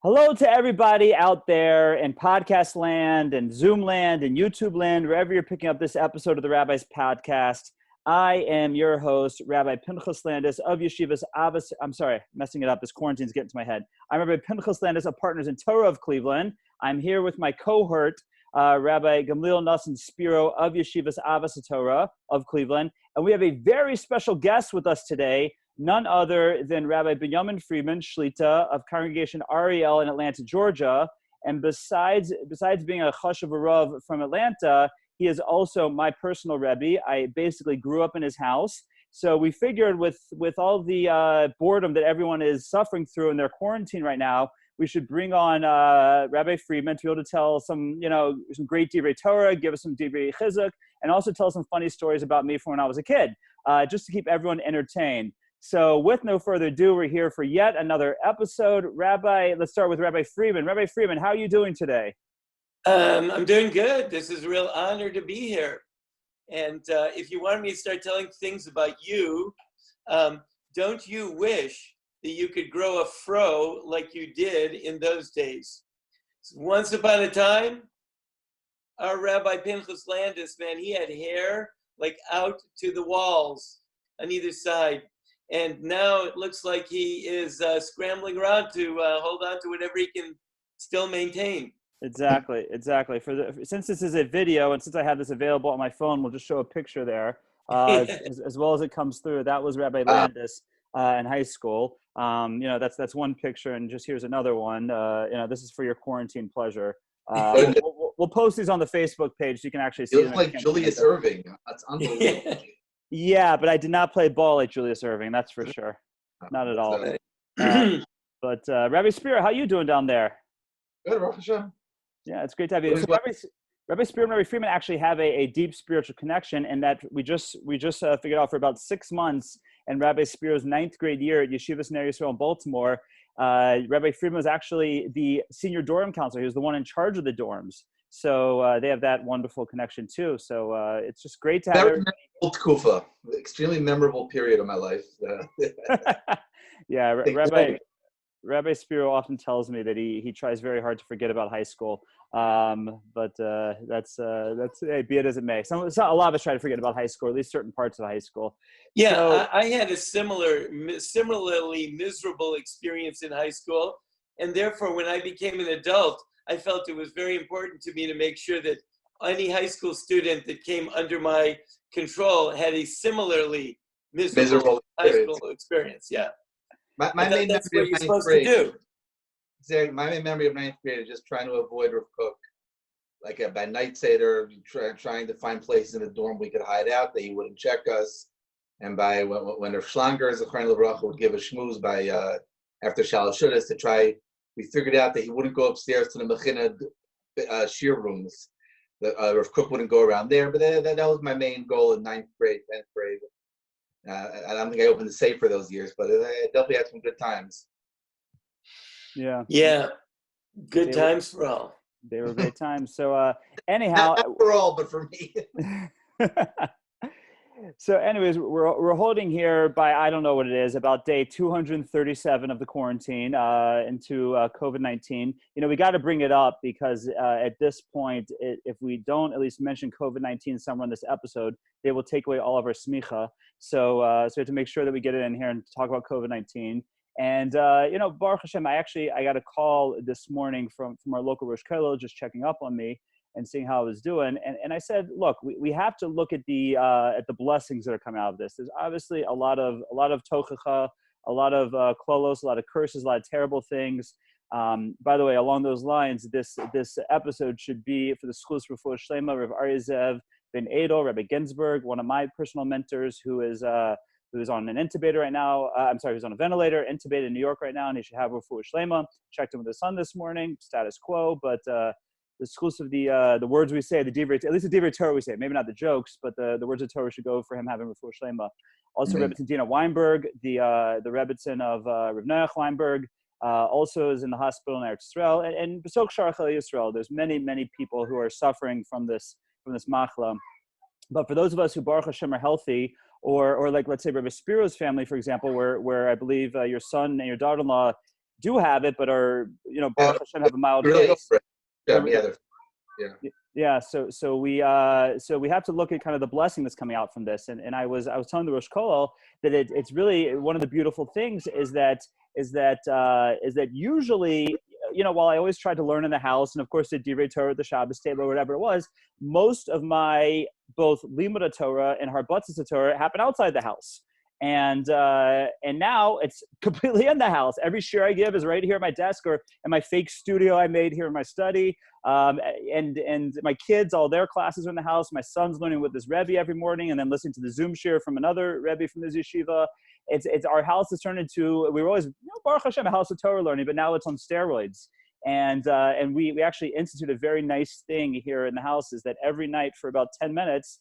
Hello to everybody out there in podcast land and Zoom land and YouTube land, wherever you're picking up this episode of the Rabbi's podcast. I am your host, Rabbi Pinchas Landis of Yeshivas Abbas. I'm sorry, messing it up. This quarantine's getting to my head. I'm Rabbi Pinchas Landis of Partners in Torah of Cleveland. I'm here with my cohort, Rabbi Gamliel Nassan Spiro of Yeshivas Abbas Torah of Cleveland. And we have a very special guest with us today, none other than Rabbi Binyomin Friedman, Shlita of Congregation Ariel in Atlanta, Georgia. And besides being a Chashuv Rav from Atlanta, he is also my personal Rabbi. I basically grew up in his house. So we figured with all the boredom that everyone is suffering through in their quarantine right now, we should bring on Rabbi Friedman to be able to tell some great divrei Torah, give us some divrei chizuk, and also tell some funny stories about me from when I was a kid, just to keep everyone entertained. So with no further ado, we're here for yet another episode. Rabbi, let's start with Rabbi Friedman. Rabbi Friedman, how are you doing today? I'm doing good. This is a real honor to be here. And if you want me to start telling things about you, don't you wish that you could grow a fro like you did in those days? Once upon a time, our Rabbi Pinchas Landis, man, he had hair like out to the walls on either side. And now it looks like he is scrambling around to hold on to whatever he can still maintain. Exactly. Since this is a video and since I have this available on my phone, we'll just show a picture there as well as it comes through. That was Rabbi Landis in high school. That's one picture, and just here's another one. This is for your quarantine pleasure. We'll post these on the Facebook page so you can actually see. You look like Julius Irving. That's unbelievable. Yeah, but I did not play ball like Julius Irving. That's for sure. Not at all. But Rabbi Spiro, how you doing down there? Good, Baruch Hashem. Yeah, it's great to have you. So Rabbi Spiro and Rabbi Friedman actually have a deep spiritual connection, and that we just figured out for about 6 months in Rabbi Spiro's 9th grade year at Yeshivas Ner Yisrael in Baltimore. Rabbi Friedman was actually the senior dorm counselor. He was the one in charge of the dorms. So they have that wonderful connection too. So it's just great to have Very memorable Kufa. Extremely memorable period of my life. Yeah, Rabbi Spiro often tells me that he tries very hard to forget about high school. But that's hey, be it as it may. A lot of us try to forget about high school, at least certain parts of high school. Yeah, so, I had a similarly miserable experience in high school. And therefore, when I became an adult, I felt it was very important to me to make sure that any high school student that came under my control had a similarly miserable high school experience. Yeah. My main that's memory what of you're ninth supposed grade, to do. My main memory of ninth grade is just trying to avoid Rav Cook. Like by night Seder, trying to find places in the dorm we could hide out that he wouldn't check us. And by when Rav Schlanger, Zechron Livracha, would give a schmooze by after Shalosh Shudas to try, we figured out that he wouldn't go upstairs to the Mechina shear rooms. Rav Cook wouldn't go around there, but that was my main goal in 9th grade, 10th grade. I don't think I opened the safe for those years, but I definitely had some good times. Yeah. Good times for all. They were great times. So anyhow, not for all, but for me. So anyways, we're holding here by, I don't know what it is, about day 237 of the quarantine into COVID-19. We got to bring it up because at this point, if we don't at least mention COVID-19 somewhere in this episode, they will take away all of our smicha. So we have to make sure that we get it in here and talk about COVID-19. And, Baruch Hashem, I got a call this morning from our local Rosh Kollel just checking up on me and seeing how I was doing. And I said, look, we have to look at the blessings that are coming out of this. There's obviously a lot of tochacha, a lot of klolos, a lot of curses, a lot of terrible things. By the way, along those lines, this episode should be for the Schus Refuah Shlema, Rav Ariel Ben Edel, Rabbi Ginsburg, one of my personal mentors who is on an intubator right now. Who's on a ventilator, intubated in New York right now, and he should have Refuah Shlema. Checked in with his son this morning, status quo, but the schools of the words we say, at least the divrei Torah we say, maybe not the jokes, but the words of Torah should go for him having Refuah Shlema. Also, Rebbitzin Dina Weinberg, the Rebbitzin of Rav Noach Weinberg, also is in the hospital in Eretz Yisrael, and B'sok Shar Chel Yisrael. There's many people who are suffering from this machla. But for those of us who Baruch Hashem are healthy, or like let's say Rabbi Spiro's family, for example, where I believe your son and your daughter-in-law do have it, but are, Baruch Hashem, have a mild really case. over it. Yeah. So we have to look at kind of the blessing that's coming out from this. And I was telling the Rosh Kollel that it's really one of the beautiful things is that usually, while I always tried to learn in the house, and of course did Divrei Torah at the Shabbos table or whatever it was, most of my both Limud Torah and Harbatzis Torah happened outside the house. And now it's completely in the house. Every shir I give is right here at my desk or in my fake studio I made here in my study. And my kids, all their classes are in the house. My son's learning with this Rebbe every morning and then listening to the Zoom shir from another Rebbe from this yeshiva. It's our house has turned into, we were always, Baruch Hashem, a house of Torah learning, but now it's on steroids. And we actually instituted a very nice thing here in the house is that every night for about 10 minutes,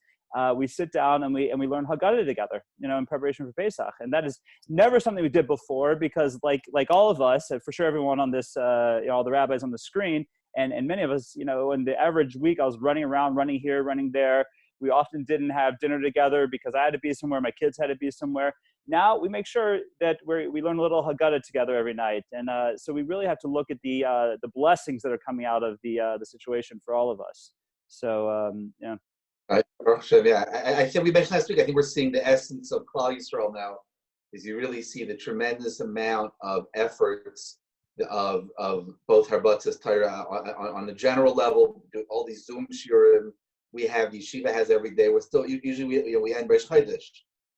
we sit down and we learn Haggadah together, in preparation for Pesach. And that is never something we did before because like all of us, and for sure everyone on this, all the rabbis on the screen, and many of us, in the average week, I was running around, running here, running there. We often didn't have dinner together because I had to be somewhere, my kids had to be somewhere. Now we make sure that we learn a little Haggadah together every night. And so we really have to look at the blessings that are coming out of the situation for all of us. So, yeah. I think we mentioned last week, I think we're seeing the essence of Klal Yisrael now, is you really see the tremendous amount of efforts of both Harbatzis Torah on the general level, all these Zoom shiurim we have, Yeshiva has every day. We're still, usually we end Rosh Chodesh.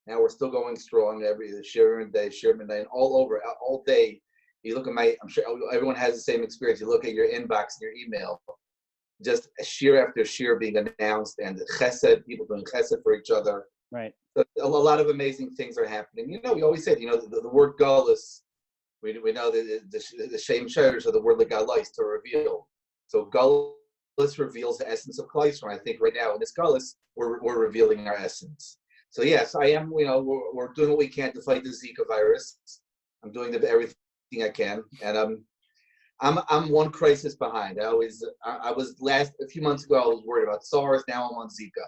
Now we're still going strong every shiurim day, shiurim day, and all over, all day. You look at I'm sure everyone has the same experience. You look at your inbox and your email, just shir after shir being announced, and chesed, people doing chesed for each other. Right. So a lot of amazing things are happening. We always say, the word galus, we know that the shem shirish of the word legalais, to reveal. So galus reveals the essence of Klal Yisrael. I think right now in this galus, we're revealing our essence. So yes, I am. We're doing what we can to fight the Zika virus. I'm doing everything I can, and I'm one crisis behind. I was a few months ago. I was worried about SARS. Now I'm on Zika.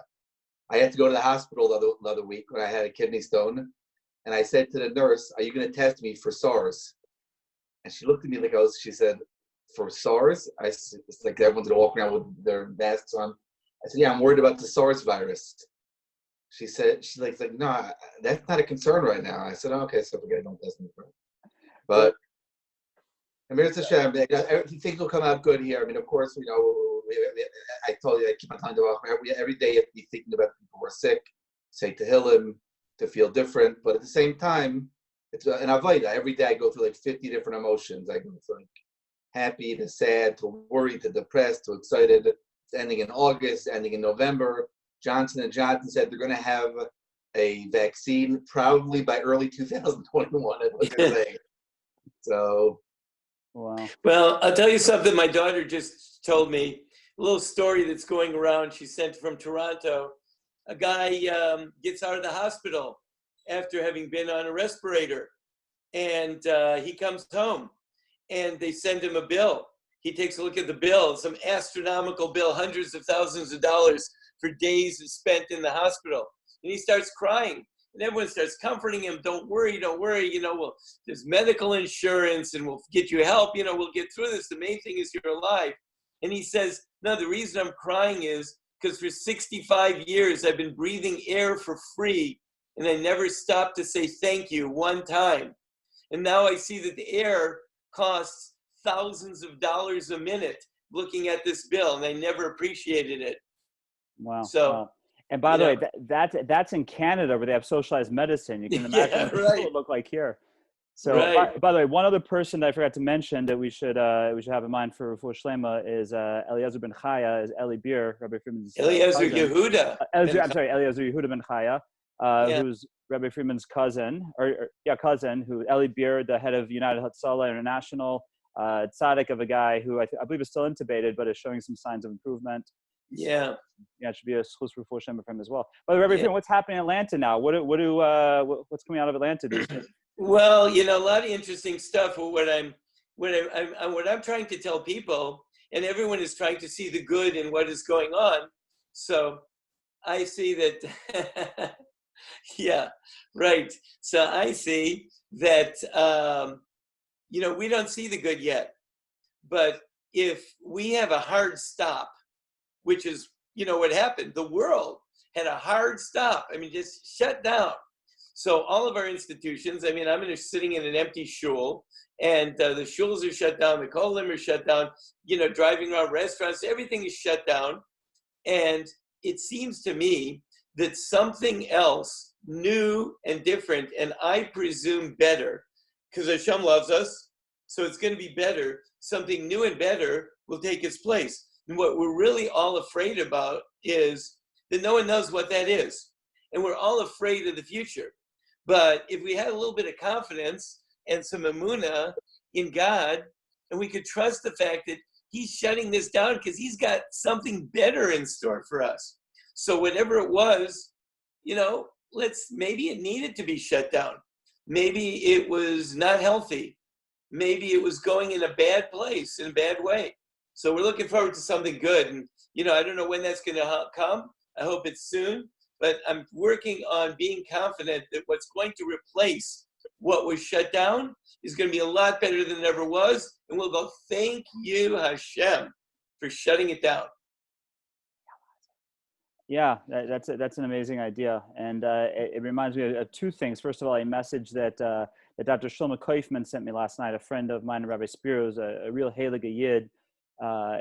I had to go to the hospital the other week when I had a kidney stone, and I said to the nurse, "Are you going to test me for SARS?" And she looked at me she said, "For SARS?" It's like everyone's going to walk around with their masks on. I said, "Yeah, I'm worried about the SARS virus." She's like, "No, that's not a concern right now." I said, "Okay, so forget it, don't test me for it." But Amir Hashem, things will come out good here. I mean, of course, I told you, I keep on telling you, every day you have to be thinking about people who are sick, say Tehillim, to feel different. But at the same time, it's an avodah. Every day I go through like 50 different emotions. I go from happy to sad to worried to depressed to excited. It's ending in August, ending in November. Johnson & Johnson said they're going to have a vaccine probably by early 2021. That's what they're saying. So, wow. Well, I'll tell you something. My daughter just told me a little story that's going around. She sent from Toronto. A guy gets out of the hospital after having been on a respirator, and he comes home, and they send him a bill. He takes a look at the bill, some astronomical bill, hundreds of thousands of dollars for days spent in the hospital. And he starts crying. And everyone starts comforting him. Don't worry. There's medical insurance and we'll get you help. We'll get through this. The main thing is you're alive. And he says, no, the reason I'm crying is because for 65 years, I've been breathing air for free. And I never stopped to say thank you one time. And now I see that the air costs thousands of dollars a minute looking at this bill. And I never appreciated it. Wow. So, wow. And by the way, that's in Canada where they have socialized medicine. You can imagine what it would look like here. So, by the way, one other person that I forgot to mention that we should have in mind for Shlema is Eliezer ben Chaya, is Eli Bir, Rabbi Friedman's Eliezer cousin. Yehuda. Eliezer Yehuda ben Chaya, who's Rabbi Friedman's cousin, cousin, who Eli Bir, the head of United Hatzalah International, tzaddik of a guy who I believe is still intubated, but is showing some signs of improvement. Yeah. It should be a schus for Shem for him as well. By the way, Rabbi, what's happening in Atlanta now? What's coming out of Atlanta these days? Well, a lot of interesting stuff. What I'm trying to tell people, and everyone is trying to see the good in what is going on. So I see that. Yeah, right. So I see that we don't see the good yet. But if we have a hard stop, which is, what happened, the world had a hard stop. I mean, just shut down. So all of our institutions, I'm sitting in an empty shul, and the shuls are shut down, the kolim are shut down, driving around restaurants, everything is shut down. And it seems to me that something else new and different, and I presume better, because Hashem loves us, so it's going to be better. Something new and better will take its place. And what we're really all afraid about is that no one knows what that is. And we're all afraid of the future. But if we had a little bit of confidence and some emunah in God, and we could trust the fact that he's shutting this down because he's got something better in store for us. So whatever it was, maybe it needed to be shut down. Maybe it was not healthy. Maybe it was going in a bad place, in a bad way. So we're looking forward to something good. And, I don't know when that's going to come. I hope it's soon. But I'm working on being confident that what's going to replace what was shut down is going to be a lot better than it ever was. And we'll go, thank you, Hashem, for shutting it down. Yeah, that's an amazing idea. And it reminds me of two things. First of all, a message that Dr. Shlomo Koifman sent me last night, a friend of mine, Rabbi Spiros, a real Heilige Yid.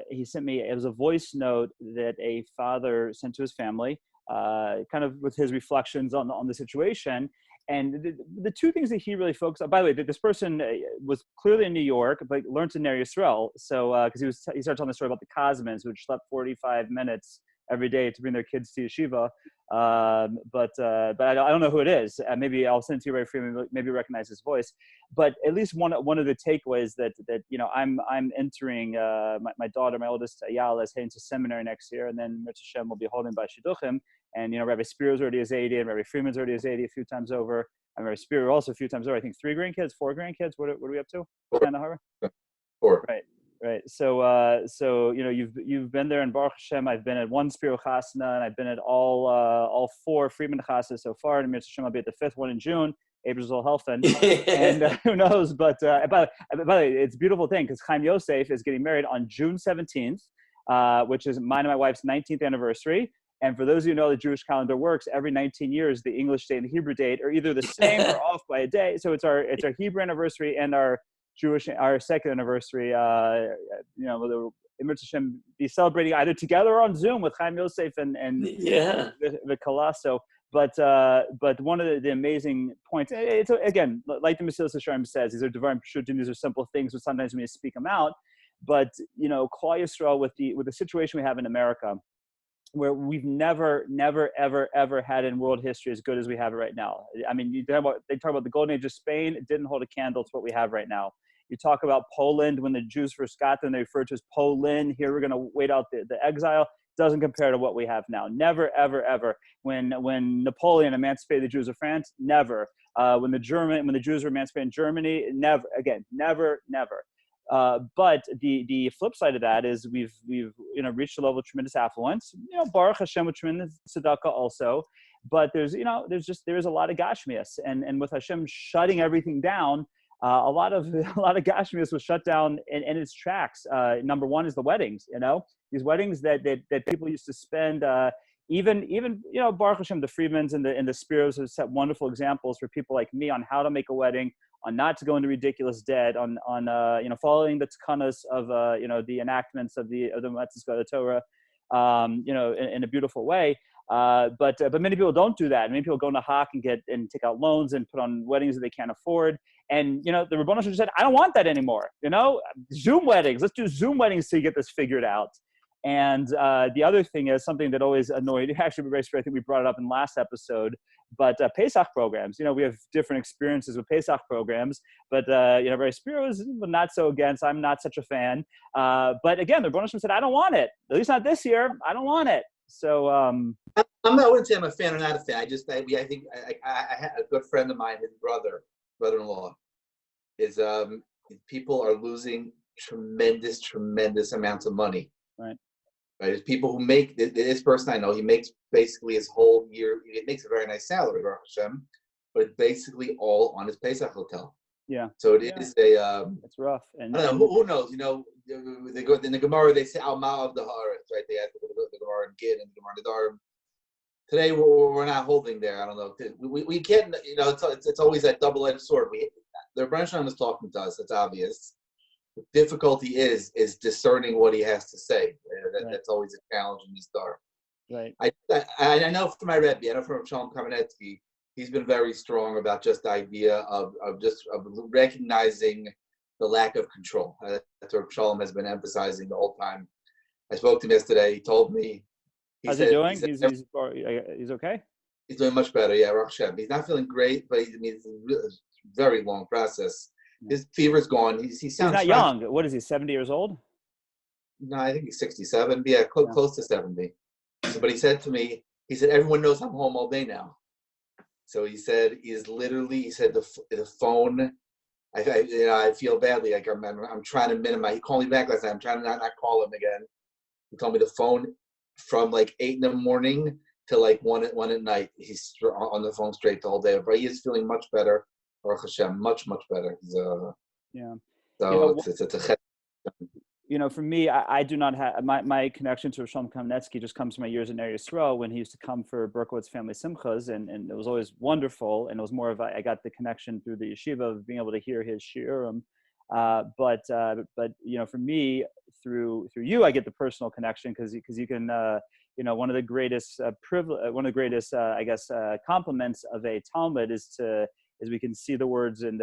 He sent me, it was a voice note that a father sent to his family, kind of with his reflections on the situation. And the two things that he really focused on, by the way, this person was clearly in New York, but learned in Ner Yisrael. So, because he started telling the story about the Kazmans, who slept 45 minutes every day to bring their kids to yeshiva. But I don't know who it is. Maybe I'll send it to you, Rabbi Friedman, maybe recognize his voice. But at least one of the takeaways that I'm entering, my daughter, my oldest Ayala, is heading to seminary next year, and then Mitzvah Shem will be holding by Shidduchim. And Rabbi Spiros already is 80, and Rabbi Friedman's already is 80 a few times over. And Rabbi Spiros also a few times over. I think 3 grandkids, 4 grandkids. What are we up to? 4. Right. So you've been there in Baruch Hashem. I've been at 1 Spiro Chasna, and I've been at all 4 Friedman Chasnas so far. And Mitzvah Shem, I'll be at the 5th one in June. April's all healthy, and who knows? But by the way, it's a beautiful thing because Chaim Yosef is getting married on June 17th, which is mine and my wife's 19th anniversary. And for those of you who know the Jewish calendar works, every 19 years, the English date and the Hebrew date are either the same or off by a day. So it's our Hebrew anniversary and our second anniversary. The Mitzvah Shem be celebrating either together or on Zoom with Chaim Yosef and the Kalasso. But one of the amazing points, it's again, like the Mesilas Yesharim says, these are Devarim Pshutim, these are simple things, but sometimes we need to speak them out. But Klal Yisrael, with the situation we have in America, where we've never, ever had in world history as good as we have it right now. I mean, they talk about the golden age of Spain. It didn't hold a candle to what we have right now. You talk about Poland, when the Jews first got there, and they referred to as Poland. Here we're going to wait out the exile. Doesn't compare to what we have now. Never, ever. When Napoleon emancipated the Jews of France, never. When the Jews were emancipated in Germany, never. Again, never. But the flip side of that is we've reached a level of tremendous affluence. Baruch Hashem with tremendous tzedakah also. But there is a lot of gashmias, and with Hashem shutting everything down, a lot of gashmias was shut down in its tracks. Number one is the weddings. These weddings that people used to spend. Even Baruch Hashem, the Friedmans and the Spiros have set wonderful examples for people like me on how to make a wedding, on not to go into ridiculous debt, on following the takanas of the enactments of the Matzah Torah, in a beautiful way. But many people don't do that. Many people go into Hak and take out loans and put on weddings that they can't afford. And the Rebbeinu Shalom said, I don't want that anymore. Zoom weddings. Let's do Zoom weddings to get this figured out. And the other thing is something that always annoyed, actually, I think we brought it up in last episode, but Pesach programs. We have different experiences with Pesach programs, but Rabbi Spiro is not so against. I'm not such a fan. But again, the Rebbeinu Shalom said, I don't want it. At least not this year. I don't want it. So I wouldn't say I'm a fan or not a fan. I think I had a good friend of mine, his brother-in-law, is people are losing tremendous amounts of money. Right. There's people who make this person I know. He makes basically his whole year. He makes a very nice salary, Baruch Hashem, but it's basically all on his Pesach hotel. Yeah. So it is a. It's rough. And I don't know, who knows? You know, they go in the Gemara. They say Al Ma of the Haaretz, right? They have the Gemara and Gid and the Gemara Nedarim. Today we're not holding there. I don't know. We can't. You know, it's always that double-edged sword. The Rebbe Shalom is talking to us. That's obvious. The difficulty is discerning what he has to say. That's always a challenge in this dar. Right. I know from my Rebbe, I know from Shalom Kamenetsky, he's been very strong about just the idea of recognizing the lack of control. That's what Shalom has been emphasizing the whole time. I spoke to him yesterday. He told me. How's he doing? He's okay? He's doing much better, yeah, Baruch Hashem. He's not feeling great, but it's a very long process. His fever's gone. He sounds He's not young. What is he, 70 years old? No, I think he's 67. Yeah, close to 70. But he said to me, everyone knows I'm home all day now. So he said, the phone, I feel badly. Like I'm trying to minimize. He called me back last night. I'm trying to not call him again. He told me the phone from like 8 in to like 1 at night. He's on the phone straight the whole day. But he is feeling much better. Baruch Hashem, much better. So it's a. You know, for me, I do not have my connection to Shalom Kamenetsky just comes from my years in Ariel when he used to come for Berkowitz family simchas, and it was always wonderful. And it was more of I got the connection through the yeshiva of being able to hear his shiurim. But you know, for me, through you, I get the personal connection because you can one of the greatest compliments of a Talmud is we can see the words and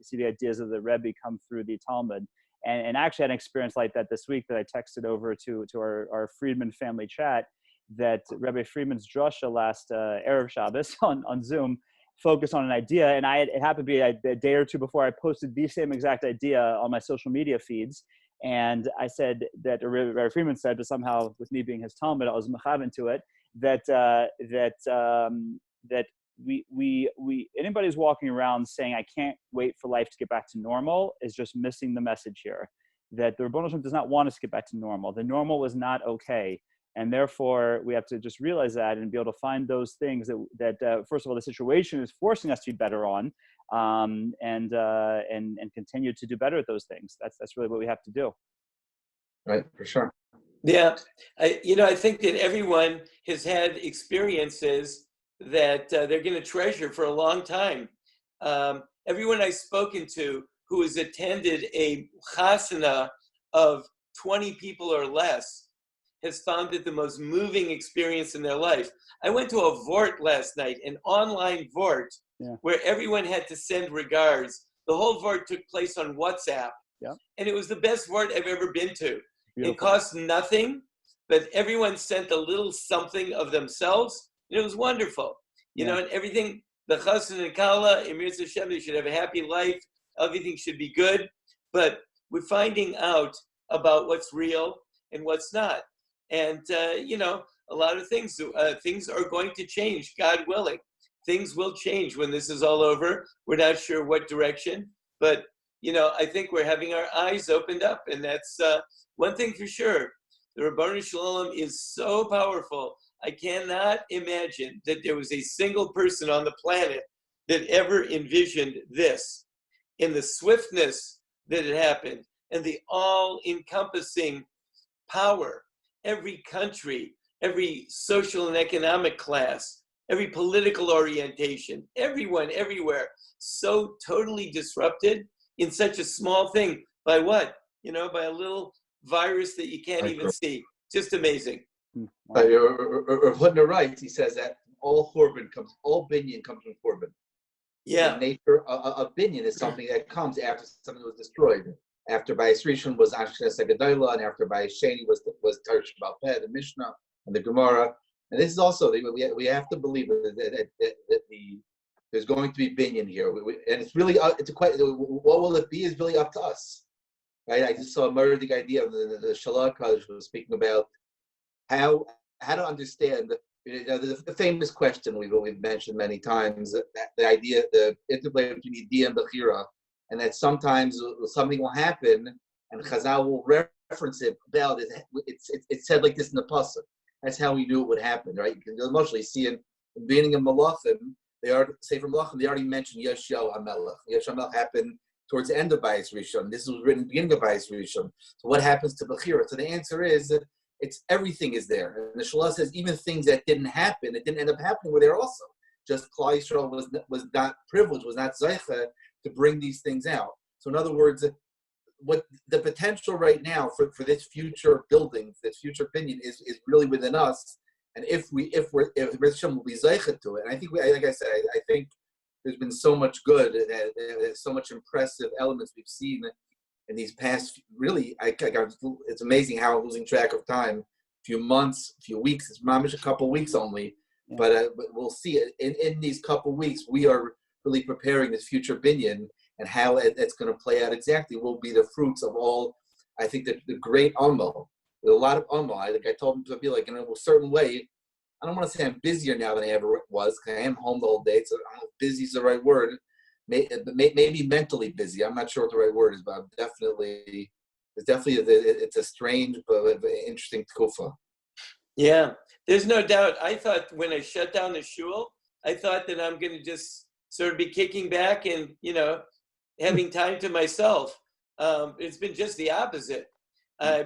see the ideas of the Rebbe come through the Talmud. And I actually had an experience like that this week that I texted over to our Friedman family chat, that Rabbi Friedman's drasha last Erev Shabbos on Zoom focused on an idea. And it happened to be a day or two before I posted the same exact idea on my social media feeds. And I said that, or Rabbi Friedman said, but somehow with me being his Talmud, I was mechavan to it, that anybody who's walking around saying, I can't wait for life to get back to normal, is just missing the message here. That the Rebbeinu Shalom does not want us to get back to normal. The normal was not okay. And therefore, we have to just realize that and be able to find those things that first of all, the situation is forcing us to be better on, and continue to do better at those things. That's really what we have to do. Right, for sure. Yeah, I think that everyone has had experiences that they're going to treasure for a long time. Everyone I've spoken to who has attended a chasana of 20 people or less has found it the most moving experience in their life. I went to a vort last night, an online vort, where everyone had to send regards. The whole vort took place on WhatsApp, and it was the best vort I've ever been to. Beautiful. It cost nothing, but everyone sent a little something of themselves. And it was wonderful, and everything, the chassan and kala, Emir Hashem, they should have a happy life. Everything should be good. But we're finding out about what's real and what's not. And, a lot of things are going to change, God willing. Things will change when this is all over. We're not sure what direction. But, I think we're having our eyes opened up. And that's one thing for sure. The Ribono Shel Olam is so powerful. I cannot imagine that there was a single person on the planet that ever envisioned this, in the swiftness that it happened, and the all-encompassing power. Every country, every social and economic class, every political orientation, everyone, everywhere, so totally disrupted in such a small thing. By what? By a little virus that you can't even see. Just amazing. Rav Hutner writes, he says that all binyan comes from korban. Yeah. The nature of binyan is something that comes after something was destroyed. After Bayis Rishon was Shabbos HaGadol, and after Bayis Sheni was Torah Shabbal Peh, the Mishnah, and the Gemara. And this is also, we have to believe that there's going to be binyan here. And it's really, what will it be is really up to us. Right? I just saw a murderous idea of the Shalach Kodesh was speaking about how to understand the famous question we've mentioned many times, the idea, the interplay between idea and bechira, and that sometimes something will happen and Chazal will reference it about it. It's said like this in the pasuk. That's how we knew it would happen, right? You can mostly see in the beginning of Malachim they are Sefer Melachim. They already mentioned Yeshua HaMelech. Yeshua HaMelech happened towards the end of Bayis Rishon. This was written at the beginning of Bayis Rishon. So what happens to Bechira? So the answer is that it's everything is there. And the Shalah says even things that didn't happen, it didn't end up happening, were there also. Just Klal Yisrael was not privileged, was not zeicha to bring these things out. So in other words, what the potential right now for this future building, this future opinion is really within us. And if Hashem will be zeicha to it, and I think like I said, I think there's been so much good, so much impressive elements we've seen in these past. Really, it's amazing how I'm losing track of time. Few months, few weeks. It's mamish a couple weeks only, yeah. But we'll see. In these couple weeks, we are really preparing this future binyan, and how it's going to play out exactly will be the fruits of all. I think that the great Amal, with a lot of Amal. I told him to be like in a certain way. I don't want to say I'm busier now than I ever was, because I am home the whole day. So I don't know if busy is the right word. Maybe mentally busy. I'm not sure what the right word is, but I'm definitely, it's a strange but interesting tkufa. Yeah, there's no doubt. I thought when I shut down the shul, I thought that I'm going to just sort of be kicking back and, having time to myself. It's been just the opposite,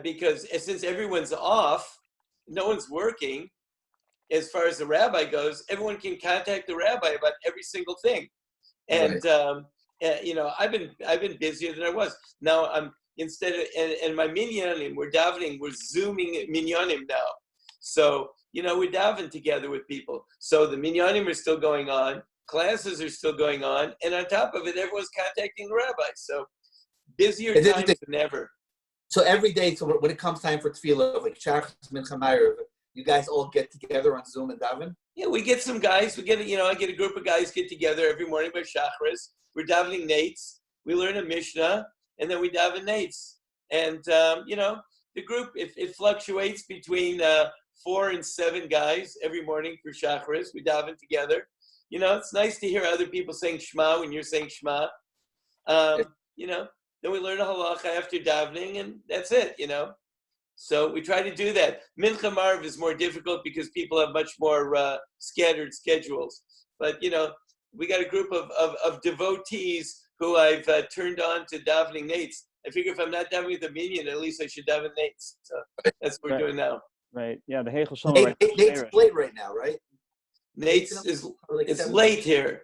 because since everyone's off, no one's working. As far as the rabbi goes, everyone can contact the rabbi about every single thing. And, right. I've been busier than I was. Now I'm and my minyanim, we're davening, we're Zooming minyanim now. So, we're davening together with people. So the minyanim are still going on, classes are still going on, and on top of it, everyone's contacting the rabbi. So busier times than ever. So every day, so when it comes time for tefillah, like Shachar, Mincha, Ma'ariv, you guys all get together on Zoom and daven? Yeah, we get some guys. I get a group of guys get together every morning by Shacharis. We're davening nates. We learn a Mishnah, and then we daven nates. And, the group, it fluctuates between 4 and 7 guys every morning for Shacharis. We daven together. It's nice to hear other people saying Shema when you're saying Shema. Then we learn a halacha after davening, and that's it, So we try to do that. Mincha Marv is more difficult because people have much more scattered schedules. But, we got a group of devotees who I've turned on to davening nates. I figure if I'm not davening with the minyan, at least I should daven nates. So that's what we're doing now. Right. Yeah, the Heichel Shlomo. Nate's late right now, right? Nate's it's late here.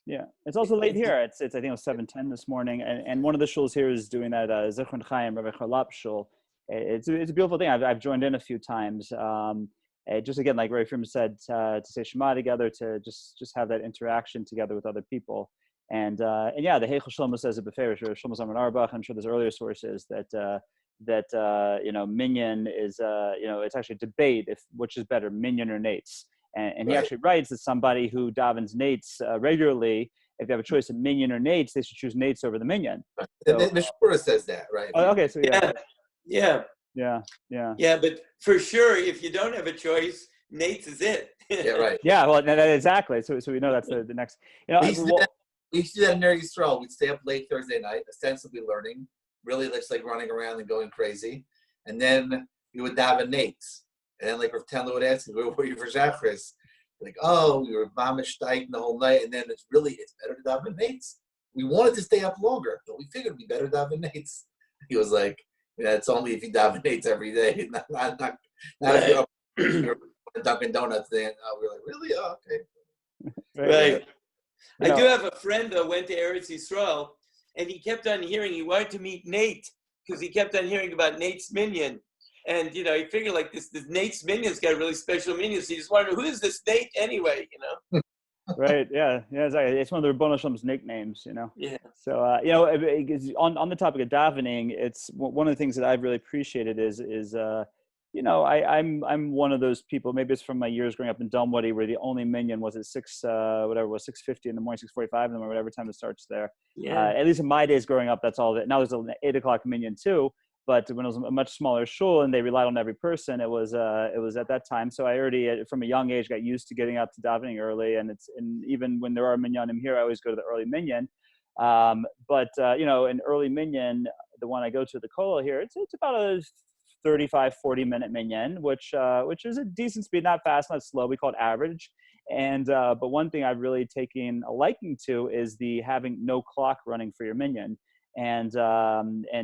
Yeah, it's also late here. It's I think it was 7:10 this morning, and one of the shuls here is doing that Zichron Chaim Rabbi Charlap shul. It's a beautiful thing. I've joined in a few times. Just again, like Rabbi Friedman said, to say Shema together, to just have that interaction together with other people. And yeah, the Heichel Shlomo says it beferish, or Shlomo Zalman Auerbach. I'm sure there's earlier sources that minyan is it's actually a debate which is better, minyan or nates. And he actually writes that somebody who davens nates regularly, if they have a choice of minyan or nates, they should choose nates over the minyan. So, the Shura says that, right? Oh, okay, so yeah. But for sure, if you don't have a choice, nates is it. Yeah, right. Yeah, well, exactly. So we know that's the next. We used to do that in Eretz Yisrael. We'd stay up late Thursday night, ostensibly learning, really just like running around and going crazy, and then we would daven nates. And then, like, Rav Tendler would ask me, where were you for Shacharis? Like, we were mamish steiking the whole night. And then it's better to daven nates. We wanted to stay up longer, but we figured it'd be better to daven nates. He was like, it's only if you daven nates every day. Not if you're up Dunkin' Donuts. Then we were like, really? Oh, okay. Right. I do have a friend that went to Eretz Yisrael, and he kept on hearing, he wanted to meet Nate, because he kept on hearing about Nate's minyan. And, he figured like this Nate's minyan's got a really special minyan. So you just wonder, who is this Nate anyway, Right. Yeah. Exactly. It's one of the Rebbeinu Shalom's nicknames, Yeah. So, on the topic of davening, it's one of the things that I've really appreciated is I'm one of those people, maybe it's from my years growing up in Dunwoody, where the only minyan was at 6:50 in the morning, 6:45 in the morning, whatever time it starts there. Yeah. At least in my days growing up, that's all that. Now there's an 8 o'clock minyan too. But when it was a much smaller shul and they relied on every person, it was at that time. So I already, from a young age, got used to getting up to davening early. And even when there are minyanim here, I always go to the early minyan. But an early minyan, the one I go to, the kollel here, it's about a 35-40 minute minyan, which is a decent speed, not fast, not slow. We call it average. And but one thing I've really taken a liking to is the having no clock running for your minyan, and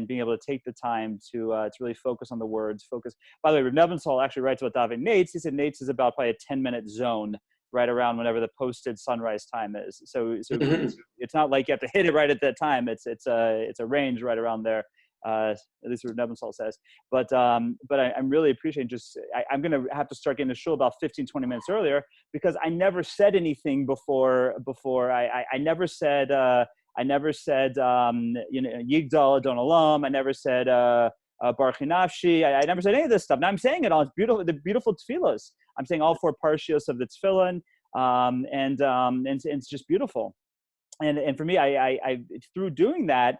being able to take the time to really focus on the words. Focus. By the way, Reb Nebenzahl actually writes about Daven Nates. He said Nates is about probably a 10-minute zone, right around whenever the posted sunrise time is. So it's not like you have to hit it right at that time. It's a range right around there. At least what Nebenzahl says. But I'm really appreciating I'm going to have to start getting to shul about 15, 20 minutes earlier, because I never said anything before. I never said Yigdal Adon Olam. I never said Baruch Nafshi. I never said any of this stuff. Now I'm saying it all. It's beautiful. The beautiful tefillos. I'm saying all 4 parshios of the tefillin, and it's just beautiful. And for me, I through doing that,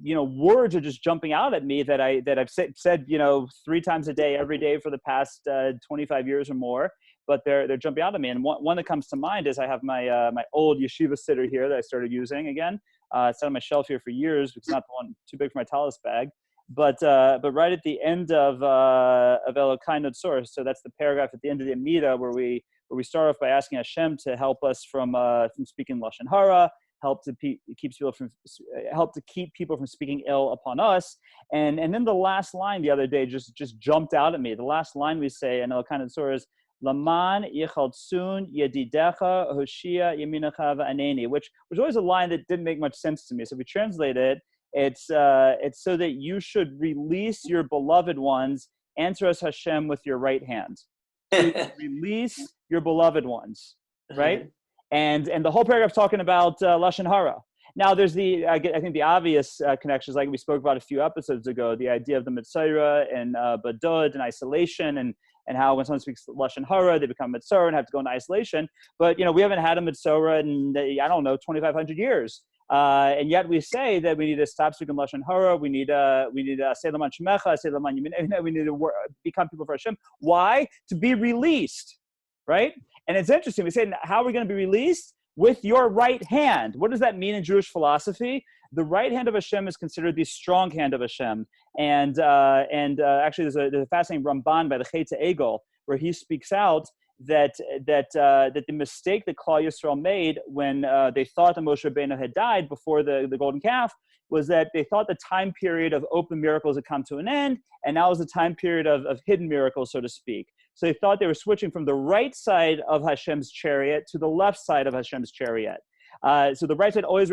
words are just jumping out at me that I've said 3 times a day, every day for the past 25 years or more. But they're jumping out at me. And one that comes to mind is I have my old yeshiva sitter here that I started using again. It's on my shelf here for years. It's not the one too big for my talis bag. But right at the end of Elokai Notzor, so that's the paragraph at the end of the Amidah where we start off by asking Hashem to help us from speaking lashon hara, help to keep people from speaking ill upon us, and then the last line the other day just jumped out at me. The last line we say in Elokai Notzor is Laman yichaltsun yedidecha hoshia yaminacha v'aneni, which was always a line that didn't make much sense to me. So if we translate it, it's so that you should release your beloved ones. Answer us, Hashem, with your right hand. Release your beloved ones, right? And the whole paragraph talking about lashon hara. Now, there's I think the obvious connections, like we spoke about a few episodes ago, the idea of the mitzvah and badud and isolation, and how when someone speaks lashon hara, they become mitzvah and have to go into isolation. But we haven't had a mitzvah in 2,500 years. And yet we say that we need to stop speaking lashon hara. We need say l'man shemecha, say l'man yamin. We need to become people for Hashem. Why? To be released, right? And it's interesting. We say, how are we going to be released? With your right hand. What does that mean in Jewish philosophy? The right hand of Hashem is considered the strong hand of Hashem. And actually, there's a fascinating Ramban by the Chet Egel where he speaks out that the mistake that Klal Yisrael made when they thought that Moshe Rabbeinu had died before the golden calf was that they thought the time period of open miracles had come to an end, and now is the time period of hidden miracles, so to speak. So they thought they were switching from the right side of Hashem's chariot to the left side of Hashem's chariot. So the right side always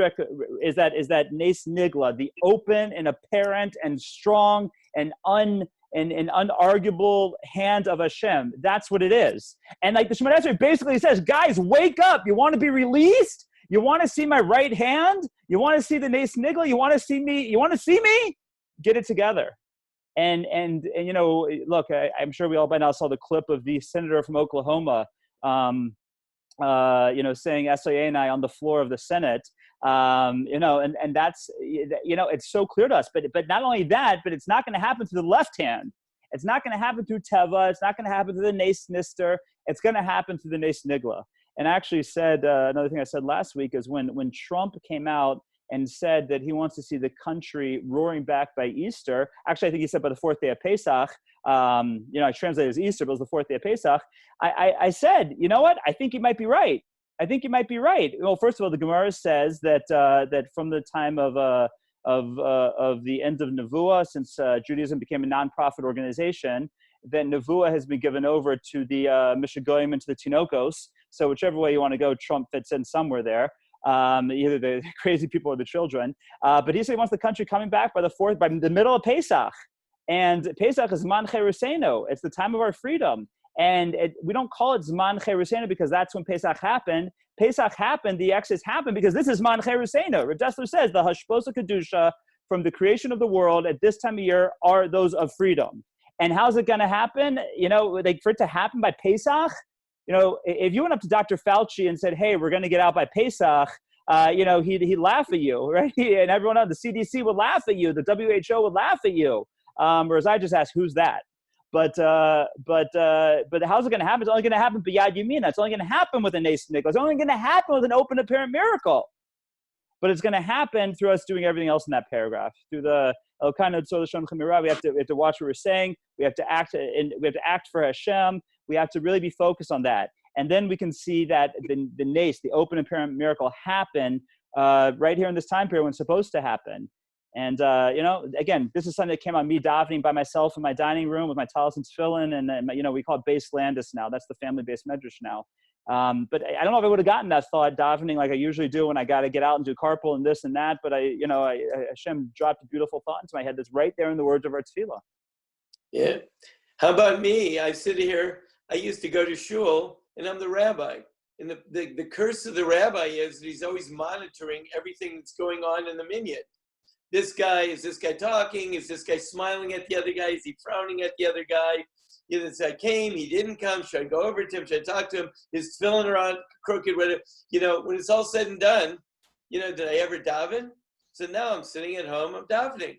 is that nes nigla, the open and apparent and strong and unarguable hand of Hashem. That's what it is. And like the Shemona Esrei basically says, guys, wake up. You want to be released? You want to see my right hand? You want to see the nes nigla? You want to see me? You want to see me? Get it together. And look, I'm sure we all by now saw the clip of the senator from Oklahoma, saying "Esayinai" on the floor of the Senate. And that's, it's so clear to us. But not only that, but it's not going to happen through the left hand. It's not going to happen through Teva. It's not going to happen through the Nes Nister. It's going to happen through the Nes Nigla. And I actually said, another thing I said last week is when Trump came out and said that he wants to see the country roaring back by Easter. Actually, I think he said by the 4th day of Pesach. I translated as Easter, but it was the 4th day of Pesach. I said, you know what? I think he might be right. Well, first of all, the Gemara says that from the time of the end of Nevuah, since Judaism became a non-profit organization, that Nevuah has been given over to the Mishagoyim and to the Tinokos. So whichever way you want to go, Trump fits in somewhere there. Either the crazy people or the children. But he said he wants the country coming back by the middle of Pesach. And Pesach is Zman Cherusenu. It's the time of our freedom. And we don't call it Zman Cherusenu because that's when Pesach happened. Pesach happened, the Exodus happened because this is Zman Cherusenu. Rav Dessler says the Hashposa Kedusha from the creation of the world at this time of year are those of freedom. And how's it going to happen? For it to happen by Pesach, if you went up to Dr. Fauci and said, hey, we're going to get out by Pesach, he'd laugh at you, right? And everyone on the CDC would laugh at you. The WHO would laugh at you. Whereas I just ask, who's that? But how's it going to happen? It's only going to happen b'yad yamina. It's only going to happen with a nes nigla. It's only going to happen with an open apparent miracle. But it's going to happen through us doing everything else in that paragraph. Through the Elkanah Tzol Shem Chamirah, we have to watch what we're saying. We have to act for Hashem. We have to really be focused on that. And then we can see that the nace, the open apparent miracle, happen right here in this time period when it's supposed to happen. And, again, this is something that came on me davening by myself in my dining room with my talis and tefillin. And, we call it Beis Landis now. That's the family-based medrash now. But I don't know if I would have gotten that thought davening like I usually do when I got to get out and do carpool and this and that. But Hashem dropped a beautiful thought into my head that's right there in the words of our tefillah. Yeah. How about me? I sit here. I used to go to shul, and I'm the rabbi. And the curse of the rabbi is that he's always monitoring everything that's going on in the minyan. Is this guy talking? Is this guy smiling at the other guy? Is he frowning at the other guy? This guy came, he didn't come. Should I go over to him? Should I talk to him? His tefillin around crooked. When it's all said and done, did I ever daven? So now I'm sitting at home, I'm davening.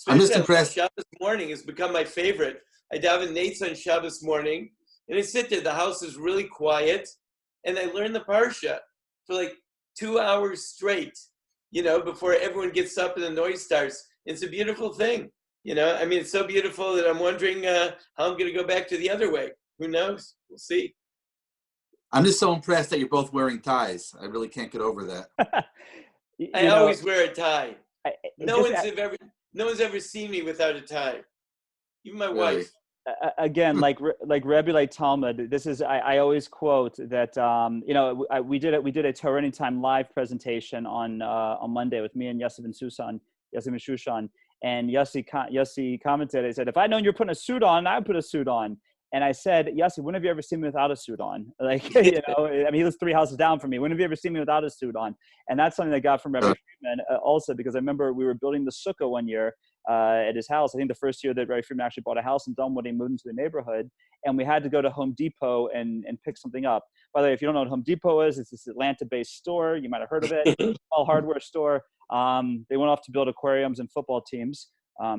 I'm just impressed. Shabbos morning has become my favorite. I daven Nates on Shabbos morning, and I sit there. The house is really quiet, and I learn the parsha for like 2 hours straight. Before everyone gets up and the noise starts. It's a beautiful thing. It's so beautiful that I'm wondering how I'm going to go back to the other way. Who knows? We'll see. I'm just so impressed that you're both wearing ties. I really can't get over that. I always wear a tie. No one's ever seen me without a tie. Even my wife. Again, like Rebbe, like Talmud, this is, I always quote that, we did a Torah Anytime live presentation on Monday with me and Yossi and Shushan. And Yossi commented, he said, if I'd known you're putting a suit on, I would put a suit on. And I said, Yossi, when have you ever seen me without a suit on? He lives 3 houses down from me. When have you ever seen me without a suit on? And that's something I got from Rabbi Friedman also, because I remember we were building the sukkah one year at his house. I think the first year that Rabbi Friedman actually bought a house in Dunwood, he moved into the neighborhood, and we had to go to Home Depot and pick something up. By the way, if you don't know what Home Depot is, it's this Atlanta-based store. You might have heard of it. Small hardware store. They went off to build aquariums and football teams.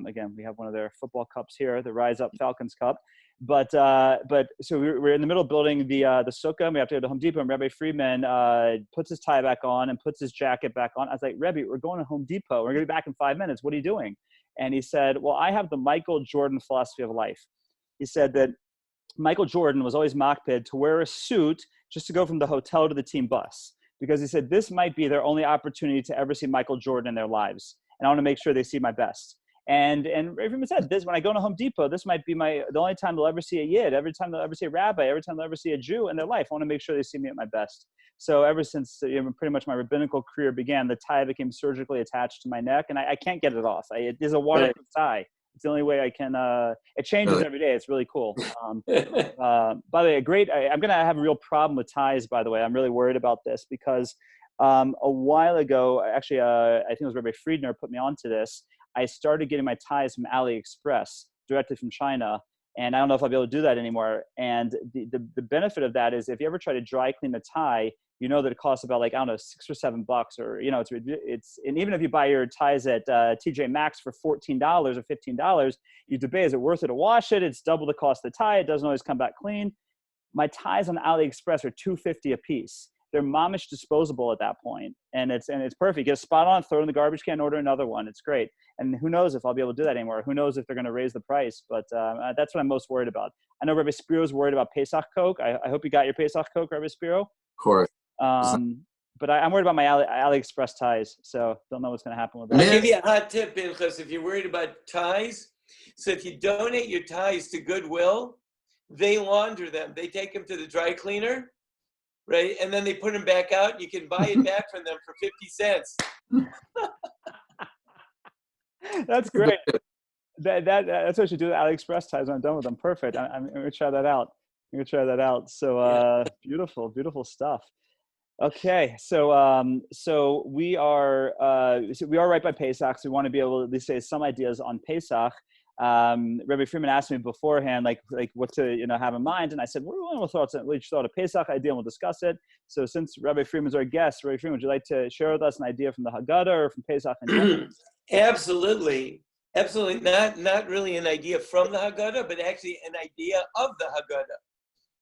Again, we have one of their football cups here, the Rise Up Falcons Cup. But so we're in the middle of building the sukkah, and we have to go to Home Depot, and Rabbi Friedman puts his tie back on and puts his jacket back on. I was like, Rebbe, we're going to Home Depot. We're going to be back in 5 minutes. What are you doing? And he said, well, I have the Michael Jordan philosophy of life. He said that Michael Jordan was always makpid to wear a suit just to go from the hotel to the team bus, because he said this might be their only opportunity to ever see Michael Jordan in their lives, and I want to make sure they see my best. And Friedman said this: when I go to Home Depot, this might be the only time they'll ever see a yid, every time they'll ever see a rabbi, every time they'll ever see a Jew in their life. I want to make sure they see me at my best. So ever since pretty much my rabbinical career began, the tie became surgically attached to my neck, and I can't get it off. It is a waterproof tie. It's the only way I can. It changes every day. It's really cool. By the way, I'm going to have a real problem with ties. By the way, I'm really worried about this because a while ago, actually, I think it was Rabbi Friedman put me onto this. I started getting my ties from AliExpress directly from China, and I don't know if I'll be able to do that anymore. And the benefit of that is if you ever try to dry clean a tie, you know that it costs about $6 or $7, or it's and even if you buy your ties at TJ Maxx for $14 or $15, you debate, is it worth it to wash it? It's double the cost of the tie. It doesn't always come back clean. My ties on AliExpress are $2.50 a piece. They're mamish disposable at that point, and it's perfect. Get a spot on, throw it in the garbage can, order another one. It's great. And who knows if I'll be able to do that anymore? Who knows if they're going to raise the price? But that's what I'm most worried about. I know Rabbi Spiro's worried about Pesach Coke. I hope you got your Pesach Coke, Rabbi Spiro. Of course. But I'm worried about my AliExpress ties, so don't know what's going to happen with that. I'll give you a hot tip, Pinchas, if you're worried about ties. So if you donate your ties to Goodwill, they launder them. They take them to the dry cleaner, right? And then they put them back out. You can buy it back from them for 50 cents. That's great. That's what I should do with AliExpress ties when I'm done with them. Perfect. I'm going to try that out. So beautiful stuff. Okay, so we are right by Pesach. So we want to be able to at least say some ideas on Pesach. Rabbi Friedman asked me beforehand, like what to have in mind, and I said, we'll throw out a Pesach idea and we'll discuss it. So since Rabbi Friedman's our guest, Rabbi Friedman, would you like to share with us an idea from the Haggadah or from Pesach? Absolutely. Not really an idea from the Haggadah, but actually an idea of the Haggadah.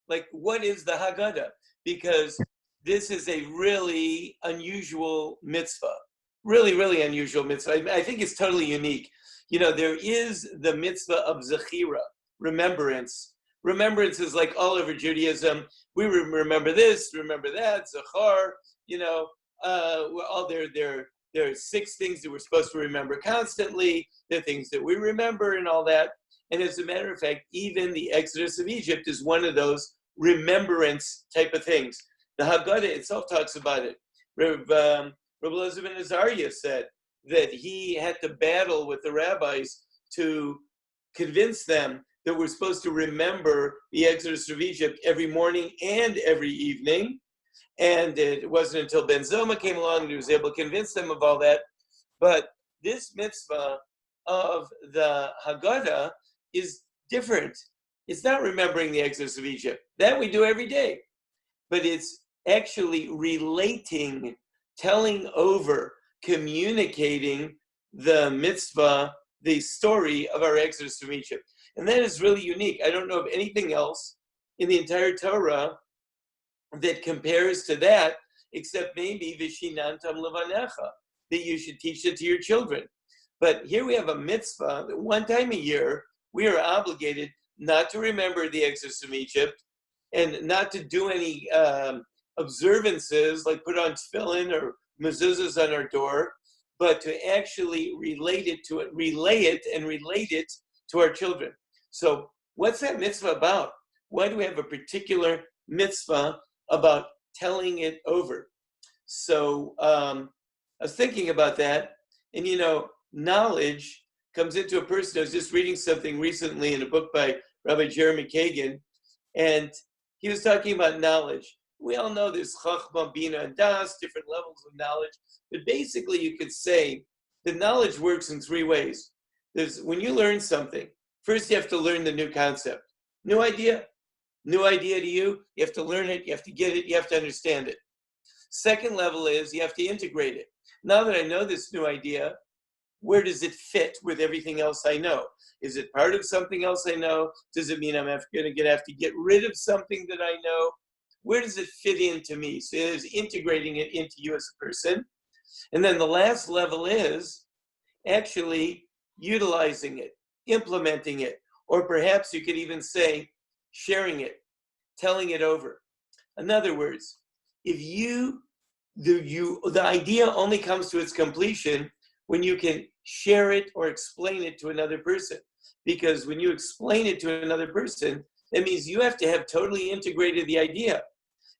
Like, what is the Haggadah? Because this is a really unusual mitzvah. Really, really unusual mitzvah. I think it's totally unique. There is the mitzvah of zechira, remembrance, remembrances like all over Judaism. We remember this, remember that, Zachar, all there are 6 things that we're supposed to remember constantly. There are things that we remember and all that. And as a matter of fact, even the Exodus of Egypt is one of those remembrance type of things. The Haggadah itself talks about it. Rabbi Elazar ben Azariah said that he had to battle with the rabbis to convince them that we're supposed to remember the Exodus of Egypt every morning and every evening. And it wasn't until Ben Zoma came along that he was able to convince them of all that. But this mitzvah of the Haggadah is different. It's not remembering the Exodus of Egypt. That we do every day. But it's actually relating, telling over, communicating the mitzvah, the story of our Exodus from Egypt. And that is really unique. I don't know of anything else in the entire Torah that compares to that, except maybe Vishinantam Levanecha, that you should teach it to your children. But here we have a mitzvah that one time a year, we are obligated not to remember the Exodus from Egypt and not to do any observances like put on tefillin or mezuzahs on our door, but to actually relay it to our children. So what's that mitzvah about? Why do we have a particular mitzvah about telling it over? So I was thinking about that, and knowledge comes into a person. I was just reading something recently in a book by Rabbi Jeremy Kagan, and he was talking about knowledge. We all know there's Chachma, Bina, and Das, different levels of knowledge, but basically you could say that knowledge works in 3 ways. There's when you learn something, first you have to learn the new concept. New idea to you have to learn it, you have to get it, you have to understand it. Second level is you have to integrate it. Now that I know this new idea, where does it fit with everything else I know? Is it part of something else I know? Does it mean I'm going to have to get rid of something that I know? Where does it fit into me? So it is integrating it into you as a person. And then the last level is actually utilizing it, implementing it, or perhaps you could even say sharing it, telling it over. In other words, if the idea only comes to its completion when you can share it or explain it to another person. Because when you explain it to another person, that means you have to have totally integrated the idea.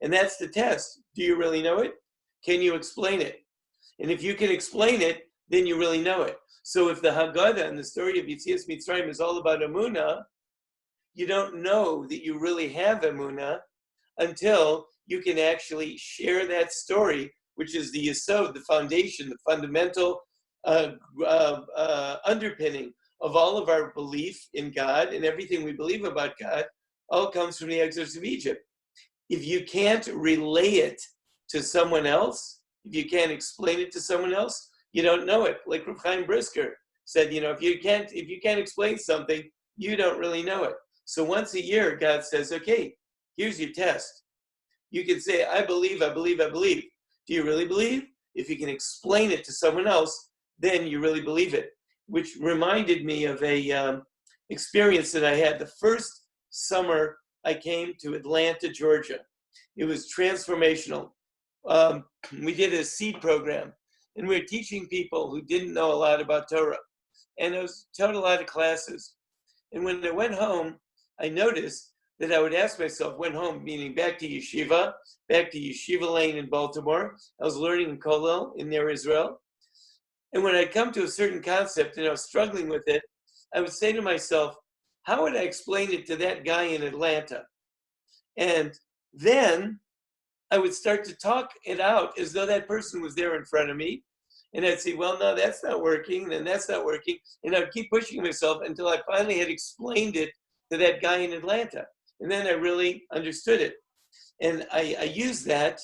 And that's the test. Do you really know it? Can you explain it? And if you can explain it, then you really know it. So if the Haggadah and the story of Yetzias Mitzrayim is all about Emunah, you don't know that you really have Emunah until you can actually share that story, which is the yesod, the foundation, the fundamental underpinning of all of our belief in God, and everything we believe about God all comes from the Exodus of Egypt. If you can't relay it to someone else, if you can't explain it to someone else, you don't know it. Like Rav Chaim Brisker said, if you can't explain something, you don't really know it. So once a year, God says, okay, here's your test. You can say, I believe, I believe, I believe. Do you really believe? If you can explain it to someone else, then you really believe it. Which reminded me of a experience that I had the first summer I came to Atlanta, Georgia. It was transformational. We did a seed program, and we were teaching people who didn't know a lot about Torah. And I was taught a lot of classes. And when I went home, I noticed that I would ask myself, went home, meaning back to Yeshiva Lane in Baltimore. I was learning in Kollel in Ner Israel. And when I'd come to a certain concept and I was struggling with it, I would say to myself, how would I explain it to that guy in Atlanta? And then I would start to talk it out as though that person was there in front of me. And I'd say, well, no, that's not working, and that's not working. And I'd keep pushing myself until I finally had explained it to that guy in Atlanta. And then I really understood it. And I used that,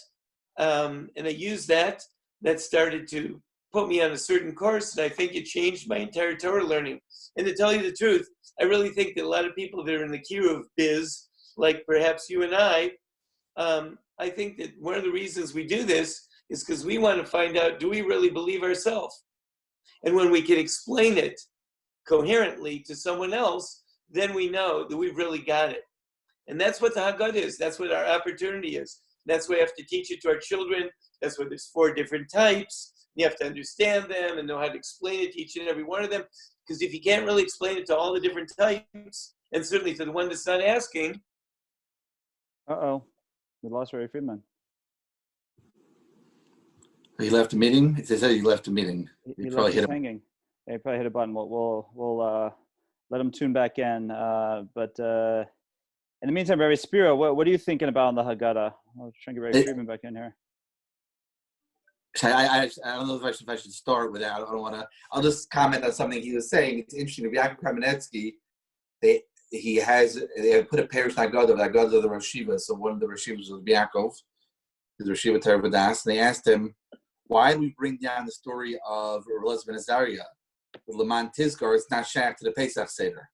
that started to put me on a certain course, and I think it changed my entire Torah learning. And to tell you the truth, I really think that a lot of people that are in the kiruv biz, like perhaps you and I think that one of the reasons we do this is because we want to find out, do we really believe ourselves? And when we can explain it coherently to someone else, then we know that we've really got it. And that's what the Haggadah is. That's what our opportunity is. That's why we have to teach it to our children. That's why there's 4 different types. You have to understand them and know how to explain it to each and every one of them. Because if you can't really explain it to all the different types, and certainly to the one that's not asking. Uh-oh, we lost Rabbi Friedman. He left the meeting. It says he left the meeting. He probably hit hanging. Yeah, he probably hit a button. We'll let him tune back in. But in the meantime, Rabbi Spiro, what are you thinking about on the Haggadah? I'll try and get Rabbi Friedman back in here. I don't know if I should start with that. I don't want to. I'll just comment on something he was saying. It's interesting. Rabbi Kamenetsky, they put a parish Haggadah of the Rosh Yeshiva. So one of the Rosh Yeshivas was Yaakov, the Rosh Yeshiva Torah Vadas, and they asked him, why do we bring down the story of Elazar ben Azariah? With Leman Tizkar, it's not shaykh to the Pesach Seder.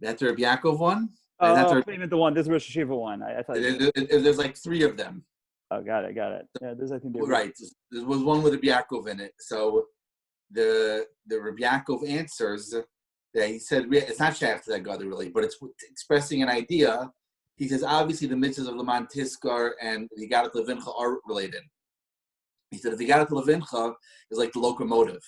That's the Rabbi Yaakov one? Oh, the one. This is Rosh Yeshiva one. I thought there's like 3 of them. Oh, got it. Yeah, this I think. Right. There was one with Rabbi Yaakov in it. So the Rabbi Yaakov answers that he said it's not shaykh to that God really, but it's expressing an idea. He says obviously the mitzvahs of Leman Tizkar and the Haggadah Levincha are related. He said the Haggadah Levincha is like the locomotive,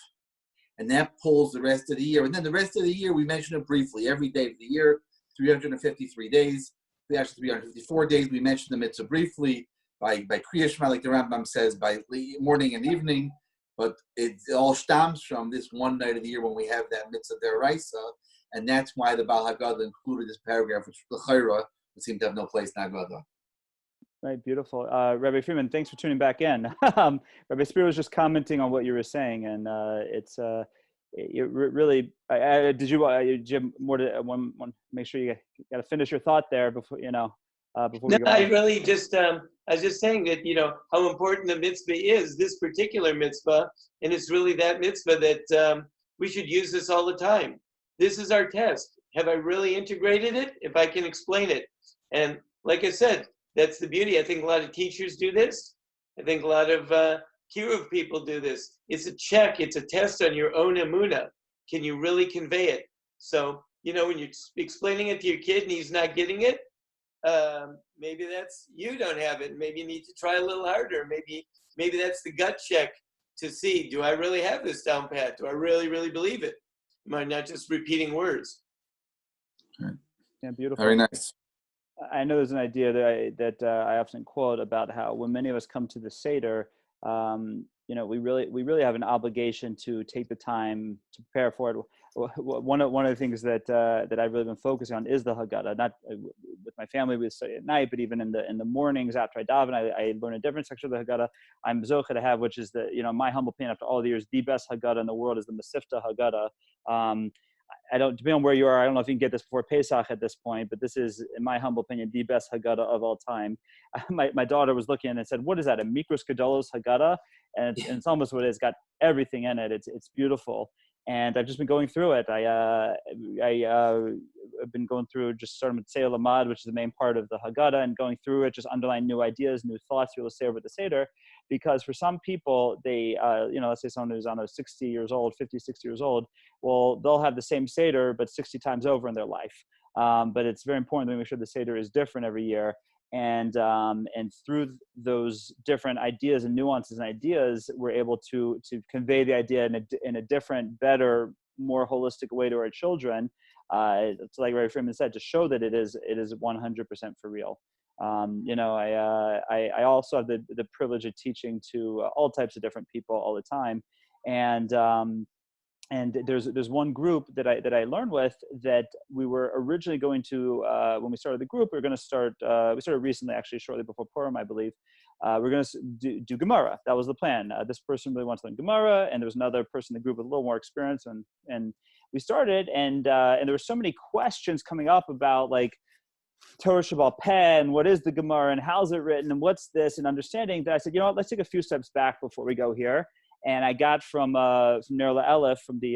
and that pulls the rest of the year. And then the rest of the year we mention it briefly every day of the year, 353 days. Actually 354 days. We mention the mitzvah briefly by Kriya Shema, like the Rambam says, by morning and evening. But it all stems from this one night of the year when we have that mitzvah deraisa, and that's why the Baal Haggadah included this paragraph, which the Chayra would seem to have no place in Haggadah. Right, beautiful. Rabbi Friedman, thanks for tuning back in. Rabbi Spiro was just commenting on what you were saying, and it's really. Did you have more to make sure you got to finish your thought there before we go? I really just I was just saying that how important the mitzvah is, this particular mitzvah, and it's really that mitzvah that we should use this all the time. This is our test. Have I really integrated it? If I can explain it, and like I said. That's the beauty. I think a lot of teachers do this. I think a lot of kiruv people do this. It's a check. It's a test on your own emunah. Can you really convey it? So, when you're explaining it to your kid and he's not getting it, maybe that's you don't have it. Maybe you need to try a little harder. Maybe that's the gut check to see, do I really have this down pat? Do I really, really believe it? Am I not just repeating words? Yeah, beautiful. Very nice. I know there's an idea that I often quote about how when many of us come to the Seder, we really have an obligation to take the time to prepare for it. One of the things that I've really been focusing on is the Haggadah. Not with my family, we study at night, but even in the mornings after I daven, I learn a different section of the Haggadah. I'm zocheh to have, which is my humble opinion after all the years, the best Haggadah in the world is the Masifta Haggadah. Depending on where you are, I don't know if you can get this before Pesach at this point, but this is, in my humble opinion, the best Haggadah of all time. My daughter was looking and said, what is that, a Mikros Gedolos Haggadah? And it's almost what it is. Got everything in it. It's beautiful. And I've just been going through it. I've been going through, just starting with Seder Lamad, which is the main part of the Haggadah, and going through it, just underlying new ideas, new thoughts you'll say over the Seder. Because for some people, they, let's say someone who's 60 years old, 50, 60 years old, well, they'll have the same Seder, but 60 times over in their life. But it's very important to make sure the Seder is different every year. And through those different ideas and nuances and ideas, we're able to convey the idea in a different, better, more holistic way to our children. It's like Rabbi Friedman said, to show that it is 100% for real. I also have the privilege of teaching to all types of different people all the time, and there's one group that I learned with that we were originally going to when we started the group. We started recently, actually shortly before Purim, I believe. We're going to do Gemara. That was the plan. This person really wants to learn Gemara, and there was another person in the group with a little more experience, and we started, and there were so many questions coming up about like Torah Shabbal Peh, and what is the Gemara, and how's it written, and what's this, and understanding that I said, let's take a few steps back before we go here. And I got from Ner Aleph, from the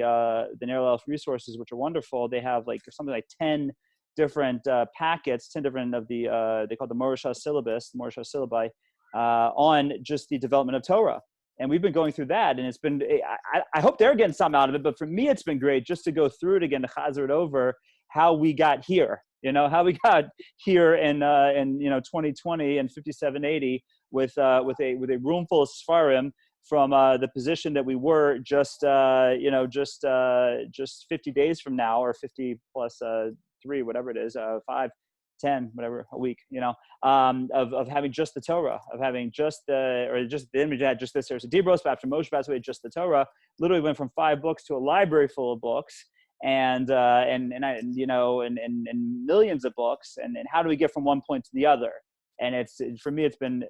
Ner Aleph resources, which are wonderful. They have something like 10 different packets, 10 different of the, they call the Morashah syllabus, the Morashah syllabi, on just the development of Torah. And we've been going through that, and it's been, I hope they're getting something out of it, but for me, it's been great just to go through it again, to chazer it over, how we got here. how we got here in 2020 and 5780 with a room full of Sfarim from the position that we were just 50 days from now, or 50 plus 3, whatever it is, 5, 10, whatever, a week, of having just the Torah, of having just the image had just this. There's a Dibros, but after Moshe passed away, just the Torah. Literally went from 5 books to a library full of books, and millions of books. And how do we get from one point to the other? And for me, it's been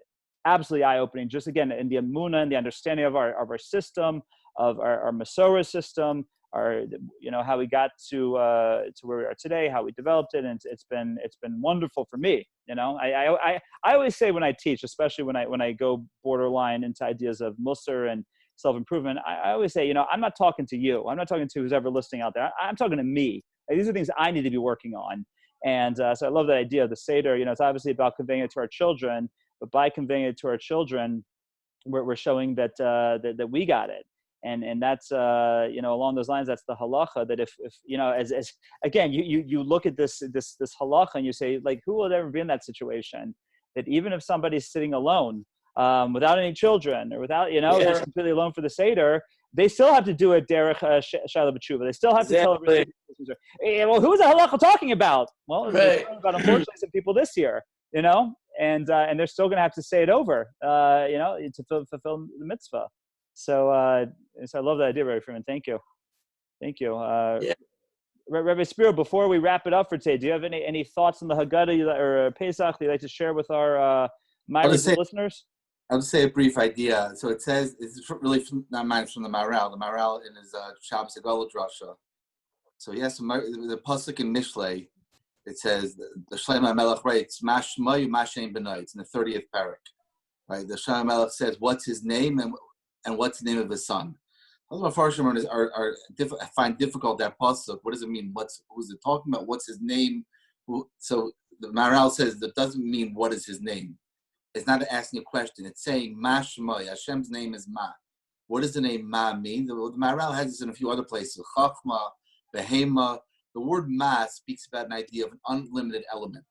absolutely eye-opening. Just again, in the Emunah and the understanding of our system, of our Masorah system, how we got to where we are today, how we developed it, and it's been wonderful for me. I always say when I teach, especially when I go borderline into ideas of Musar and self-improvement, I always say, I'm not talking to you. I'm not talking to who's ever listening out there. I'm talking to me. These are things I need to be working on. And so I love that idea of the Seder. It's obviously about conveying it to our children, but by conveying it to our children, we're showing that we got it. And that's along those lines, that's the halacha, that if as again, you look at this halacha and you say, like, who will ever be in that situation, that even if somebody's sitting alone, without any children, or without just completely alone for the Seder, they still have to do it derech shayla b'tshuva. They still have to tell everybody. Well, who's the halacha talking about? Well, it's talking about, unfortunately, some people this year, and they're still going to have to say it over, to fulfill the mitzvah. So I love that idea, Rabbi Friedman. Thank you. Rabbi Spiro, before we wrap it up for today, do you have any thoughts on the Haggadah or Pesach that you'd like to share with our listeners? I'll just say a brief idea. So it says, it's really not mine, it's from the Maral. The Maral in his Shabbos HaGadol drasha. So yes, the pasuk in Mishlei, it says the Shlomo HaMelech writes, "Mashma Mashem B'nai." It's in the 30th parak, right? The Shlomo HaMelech says, "What's his name and what's the name of his son?" Those Mepharshim find difficult that pasuk. What does it mean? Who's it talking about? What's his name? So the Maral says that doesn't mean what is his name. It's not asking a question. It's saying Ma Shemai. Hashem's name is Ma. What does the name Ma mean? The Maral has this in a few other places. Chachma, Behema. The word Ma speaks about an idea of an unlimited element.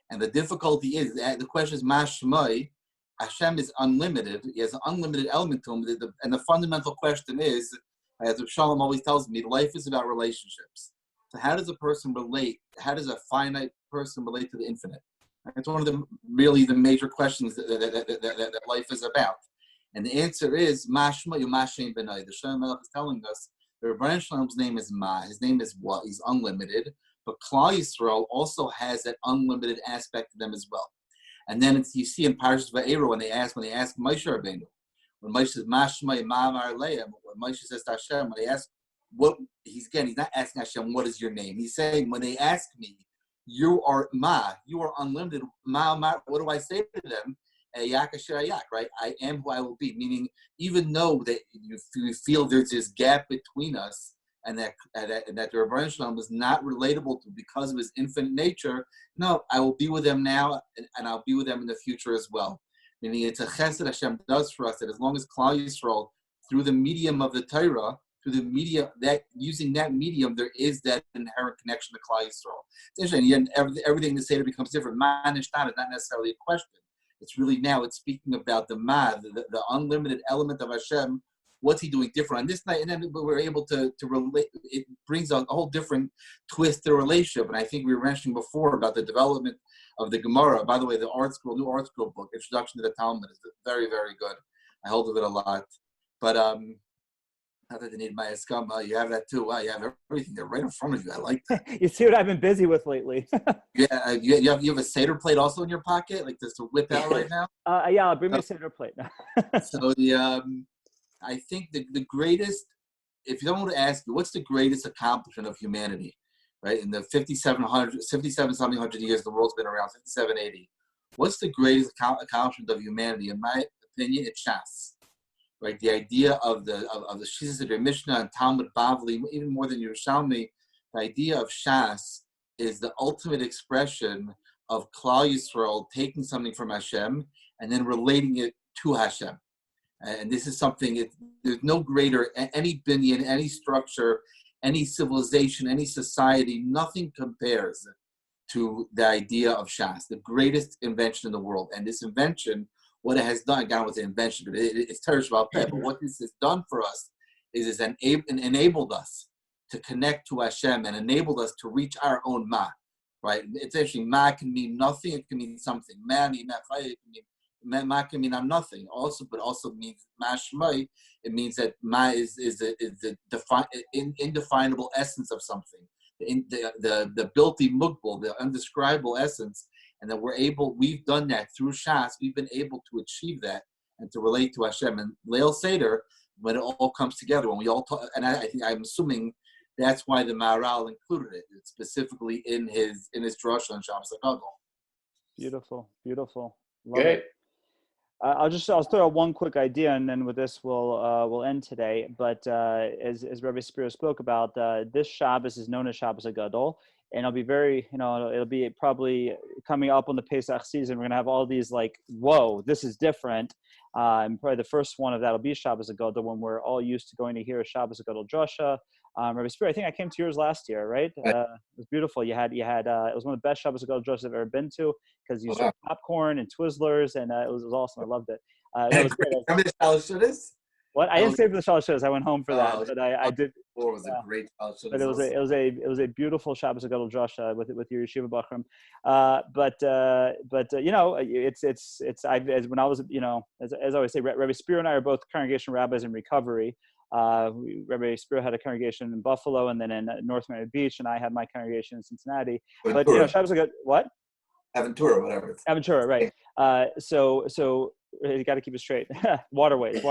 And the difficulty is, the question is Ma Shemai. Hashem is unlimited. He has an unlimited element to him. And the fundamental question is, as Shalom always tells me, life is about relationships. So how does a person relate? How does a finite person relate to the infinite? It's one of the major questions that life is about. And the answer is, Mashma Yumashem Benai. The Shem Melech is telling us the Rebbeinu Shalom's name is Ma. His name is what? He's unlimited. But Klal Yisrael also has that unlimited aspect to them as well. And then you see in Parashas Va'era when they ask Moshe Rabbeinu, when Moshe says Mashma Yimamar Leah, when Moshe says to Hashem, when they ask he's not asking Hashem, what is your name? He's saying, when they ask me, you are Ma, you are unlimited. Ma, what do I say to them? Yak asher yak, right? I am who I will be. Meaning, even though that you feel there's this gap between us, and that the Rebbeinu Shalom is not relatable to because of his infinite nature, no, I will be with them now, and I'll be with them in the future as well. Meaning, it's a chesed Hashem does for us that as long as Klal Yisrael, through the medium of the Torah, through the media, that using that medium, there is that inherent connection to Klal Yisrael. It's interesting, everything in the Seder becomes different. Man is not necessarily a question. It's really now, it's speaking about the Ma, the unlimited element of Hashem. What's he doing different on this night? And then we're able to relate. It brings a whole different twist to the relationship. And I think we were mentioning before about the development of the Gemara. By the way, the new art school book, Introduction to the Talmud, is very, very good. I hold of it a lot. But not that they need my eskama. You have that too. Wow, you have everything there right in front of you. I like that. You see what I've been busy with lately. Yeah, you have a Seder plate also in your pocket, like just to whip out right now. Yeah, I'll bring me a Seder plate. So I think the greatest, if you don't want to ask you, what's the greatest accomplishment of humanity, right? In the 57-something hundred years the world's been around, 5780. What's the greatest accomplishment of humanity? In my opinion, it's Shas. Right, the idea of the Shizas of your Mishnah and Talmud Bavli, even more than Yerushalmi, the idea of Shas is the ultimate expression of Klal Yisrael taking something from Hashem and then relating it to Hashem. And this is something, there's no greater, any binyan, any structure, any civilization, any society, nothing compares to the idea of Shas, the greatest invention in the world. And this invention, what it has done, again, was an invention, but it's Teresh Valpeh. But what this has done for us is it's enabled us to connect to Hashem and enabled us to reach our own Ma, right? It's actually, Ma can mean nothing, it can mean something. Ma can mean I'm nothing also, but also means Ma Shmai. It means that Ma is the indefinable essence of something. The built-in mugbal, the undescribable essence, and that we've done that through Shas. We've been able to achieve that and to relate to Hashem. And Leil Seder, when it all comes together, when we all talk, and I'm assuming that's why the Maharal included it, specifically in his drasha on Shabbos HaGadol. Beautiful. Love Great. it. I'll throw out one quick idea, and then with this we'll end today. But as Rabbi Spiro spoke about, this Shabbos is known as Shabbos HaGadol, and it'll be it'll be probably coming up on the Pesach season. We're gonna have all these like, whoa, this is different. And probably the first one of that will be Shabbos HaGadol, when we're all used to going to hear a Shabbos HaGadol drasha. Rabbi Spiro, I think I came to yours last year, right? It was beautiful. You had it was one of the best Shabbos HaGadol drashas I've ever been to, because you served popcorn and Twizzlers, and it was awesome. I loved it. It was great. Remember the Shalosh Shudas? What? I didn't stay for the Shalosh Shudas. I went home for that, but I did. It was a great Shalosh Shudas. But it was a beautiful Shabbos HaGadol drasha with your yeshiva bachrim. But when I was, as I always say, Rabbi Spiro and I are both congregation rabbis in recovery. Rabbi Spiro had a congregation in Buffalo and then in North Miami Beach, and I had my congregation in Cincinnati. But Shabbos HaGadol, what? Aventura, whatever. Aventura, right. So you got to keep it straight. Waterways.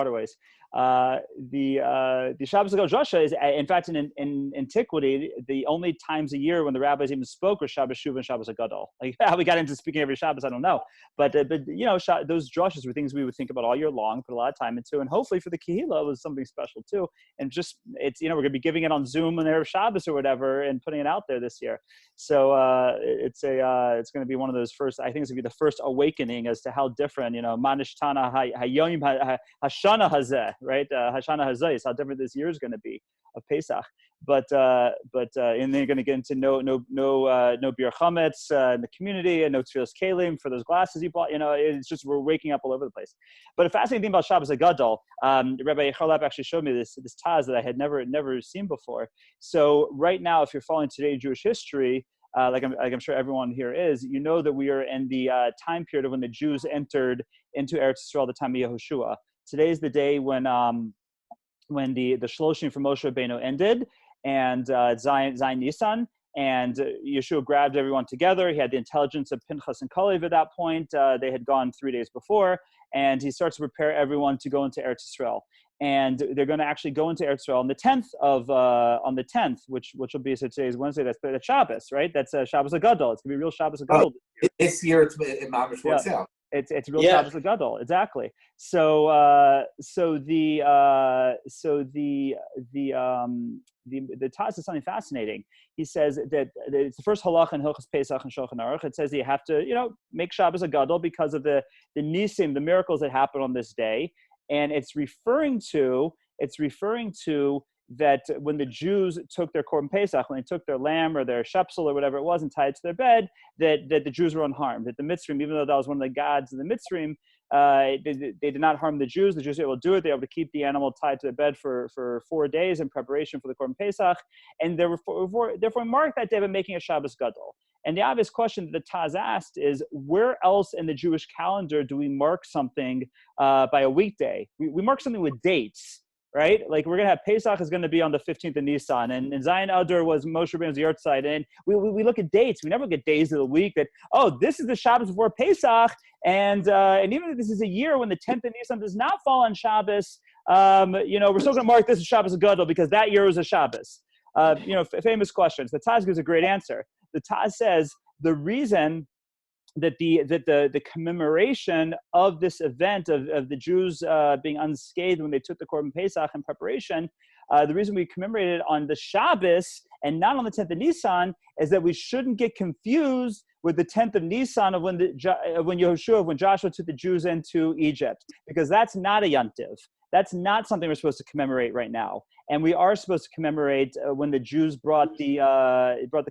The Shabbos HaGadol drasha is, in fact, in antiquity, the only times a year when the rabbis even spoke were Shabbos Shuvah and Shabbos HaGadol. Like how we got into speaking every Shabbos, I don't know. But those drashas were things we would think about all year long, put a lot of time into, and hopefully for the Kehillah it was something special too. And just it's we're going to be giving it on Zoom on Erev Shabbos or whatever, and putting it out there this year. So it's going to be one of those first. I think it's going to be the first awakening as to how different Manishtana Hayoim Hashana Hazeh. Right, Hashana Hazayis, how different this year is going to be of Pesach, but and they're going to get into no beer chametz in the community, and no tefillas kalim for those glasses you bought. It's just we're waking up all over the place. But a fascinating thing about Shabbos HaGadol, Rabbi Charlap actually showed me this taz that I had never seen before. So right now, if you're following today's Jewish history, like I'm sure everyone here is, that we are in the time period of when the Jews entered into Eretz Yisrael, the time of Yehoshua. Today is the day when the Shloshim from Moshe Rabbeinu ended, and Zayin Nisan, and Yeshua grabbed everyone together. He had the intelligence of Pinchas and Kalev at that point. They had gone 3 days before, and he starts to prepare everyone to go into Eretz Yisrael. And they're going to actually go into Eretz Yisrael on the 10th, which will be, so today is Wednesday. That's Shabbos, right? That's Shabbos HaGadol. It's going to be real Shabbos HaGadol. This year it's in Mamish works out. It's real Shabbos HaGadol, exactly. So the Taz is something fascinating. He says that it's the first halacha in Hilchos Pesach and Shulchan Aruch. It says that you have to make Shabbos HaGadol because of the nisim, the miracles that happen on this day, and it's referring to that when the Jews took their Korban Pesach, when they took their lamb or their shepsel or whatever it was and tied it to their bed, that the Jews were unharmed. That the Mitzrim, even though that was one of the gods of the Mitzrim, they did not harm the Jews. The Jews were able to do it. They were able to keep the animal tied to their bed for 4 days in preparation for the Korban Pesach, and therefore marked that day by making a Shabbos Gadol. And the obvious question that the Taz asked is, where else in the Jewish calendar do we mark something by a weekday? We mark something with dates. Right? Like we're going to have Pesach is going to be on the 15th of Nisan, and Zayin Adar was Moshe Rabbeinu's yahrzeit, and we look at dates. We never look at days of the week that, this is the Shabbos before Pesach, and even if this is a year when the 10th of Nisan does not fall on Shabbos, we're still going to mark this as Shabbos HaGadol because that year was a Shabbos. Famous questions. The Taz gives a great answer. The Taz says the reason that the commemoration of this event of the Jews being unscathed when they took the Korban Pesach in preparation, the reason we commemorate it on the Shabbos and not on the 10th of Nisan is that we shouldn't get confused with the 10th of Nisan of when Joshua took the Jews into Egypt, because that's not a Yom Tov. That's not something we're supposed to commemorate right now. And we are supposed to commemorate when the Jews brought the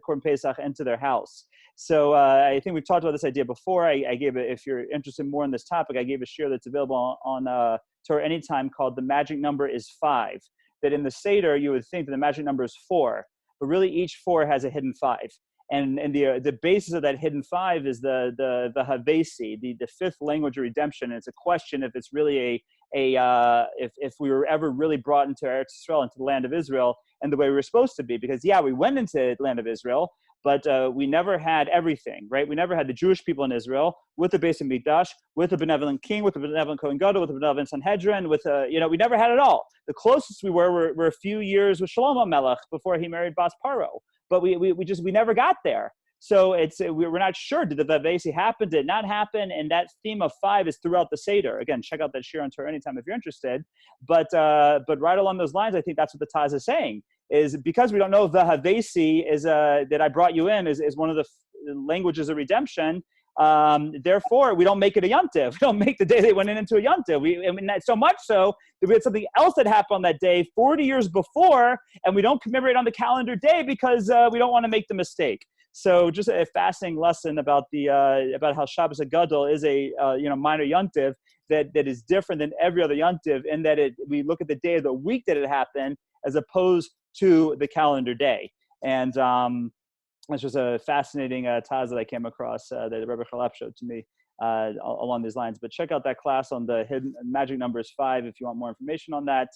Korban Pesach into their house. So I think we've talked about this idea before. I gave it, if you're interested more in this topic, I gave a shir that's available on Torah Anytime called "The Magic Number is 5." That in the Seder you would think that the magic number is 4, but really each 4 has a hidden 5. And the basis of that hidden 5 is the Havesi, the fifth language of redemption. And it's a question if it's really if we were ever really brought into Eretz Israel, into the land of Israel, and the way we were supposed to be. Because yeah, we went into the land of Israel, but we never had everything, right? We never had the Jewish people in Israel with the Beis Hamikdash, with a benevolent king, with a benevolent Kohen Gadol, with a benevolent Sanhedrin, we never had it all. The closest we were a few years with Shlomo Melech before he married Bas Paro, but we never got there. So we're not sure, did the Vavesi happen, did it not happen? And that theme of 5 is throughout the Seder. Again, check out that shir on Torah Anytime if you're interested. But right along those lines, I think that's what the Taz is saying, is because we don't know the Havesi is that I brought you in is one of the languages of redemption. Therefore, we don't make it a yontiv. We don't make the day they went into a yontiv. So much so that we had something else that happened on that day 40 years before, and we don't commemorate on the calendar day because we don't want to make the mistake. So just a fascinating lesson about about how Shabbos HaGadol is a minor yontiv that is different than every other yontiv, in that we look at the day of the week that it happened as opposed to the calendar day. And it's just a fascinating taz that I came across that Rabbi Chalap showed to me along these lines. But check out that class on the hidden magic numbers 5 if you want more information on that.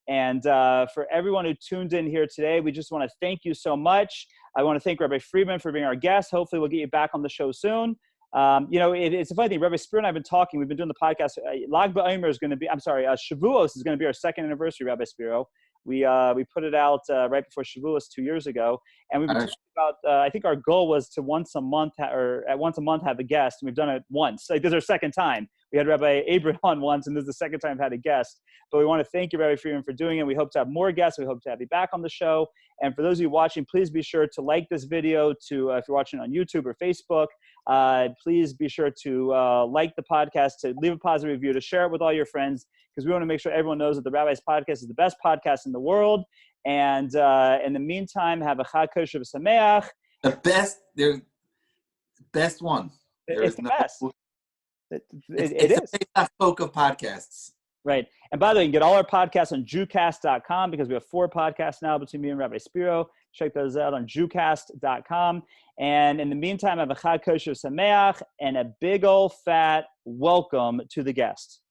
And for everyone who tuned in here today, we just want to thank you so much. I want to thank Rabbi Friedman for being our guest. Hopefully we'll get you back on the show soon. It's a funny thing. Rabbi Spiro and I have been talking. We've been doing the podcast. Lag BaOmer is going to be, Shavuos is going to be our second anniversary, Rabbi Spiro. We put it out right before Shavuos 2 years ago. And we've been talking about, I think our goal was to once a month have a guest. And we've done it once. Like, this is our second time. We had Rabbi Abraham on once, and this is the second time I've had a guest. But we want to thank you, Rabbi Friedman, for doing it. We hope to have more guests. We hope to have you back on the show. And for those of you watching, please be sure to like this video. If you're watching on YouTube or Facebook, please be sure to like the podcast, to leave a positive review, to share it with all your friends, because we want to make sure everyone knows that the Rabbi's podcast is the best podcast in the world. And in the meantime, have a Chag Kosher V'Sameach. The best one. It's the best. It is. A folk of podcasts. Right. And by the way, you can get all our podcasts on Zoomcast.com, because we have 4 podcasts now between me and Rabbi Spiro. Check those out on Zoomcast.com. And in the meantime, have a Chag Kosher Sameach and a big old fat welcome to the guest.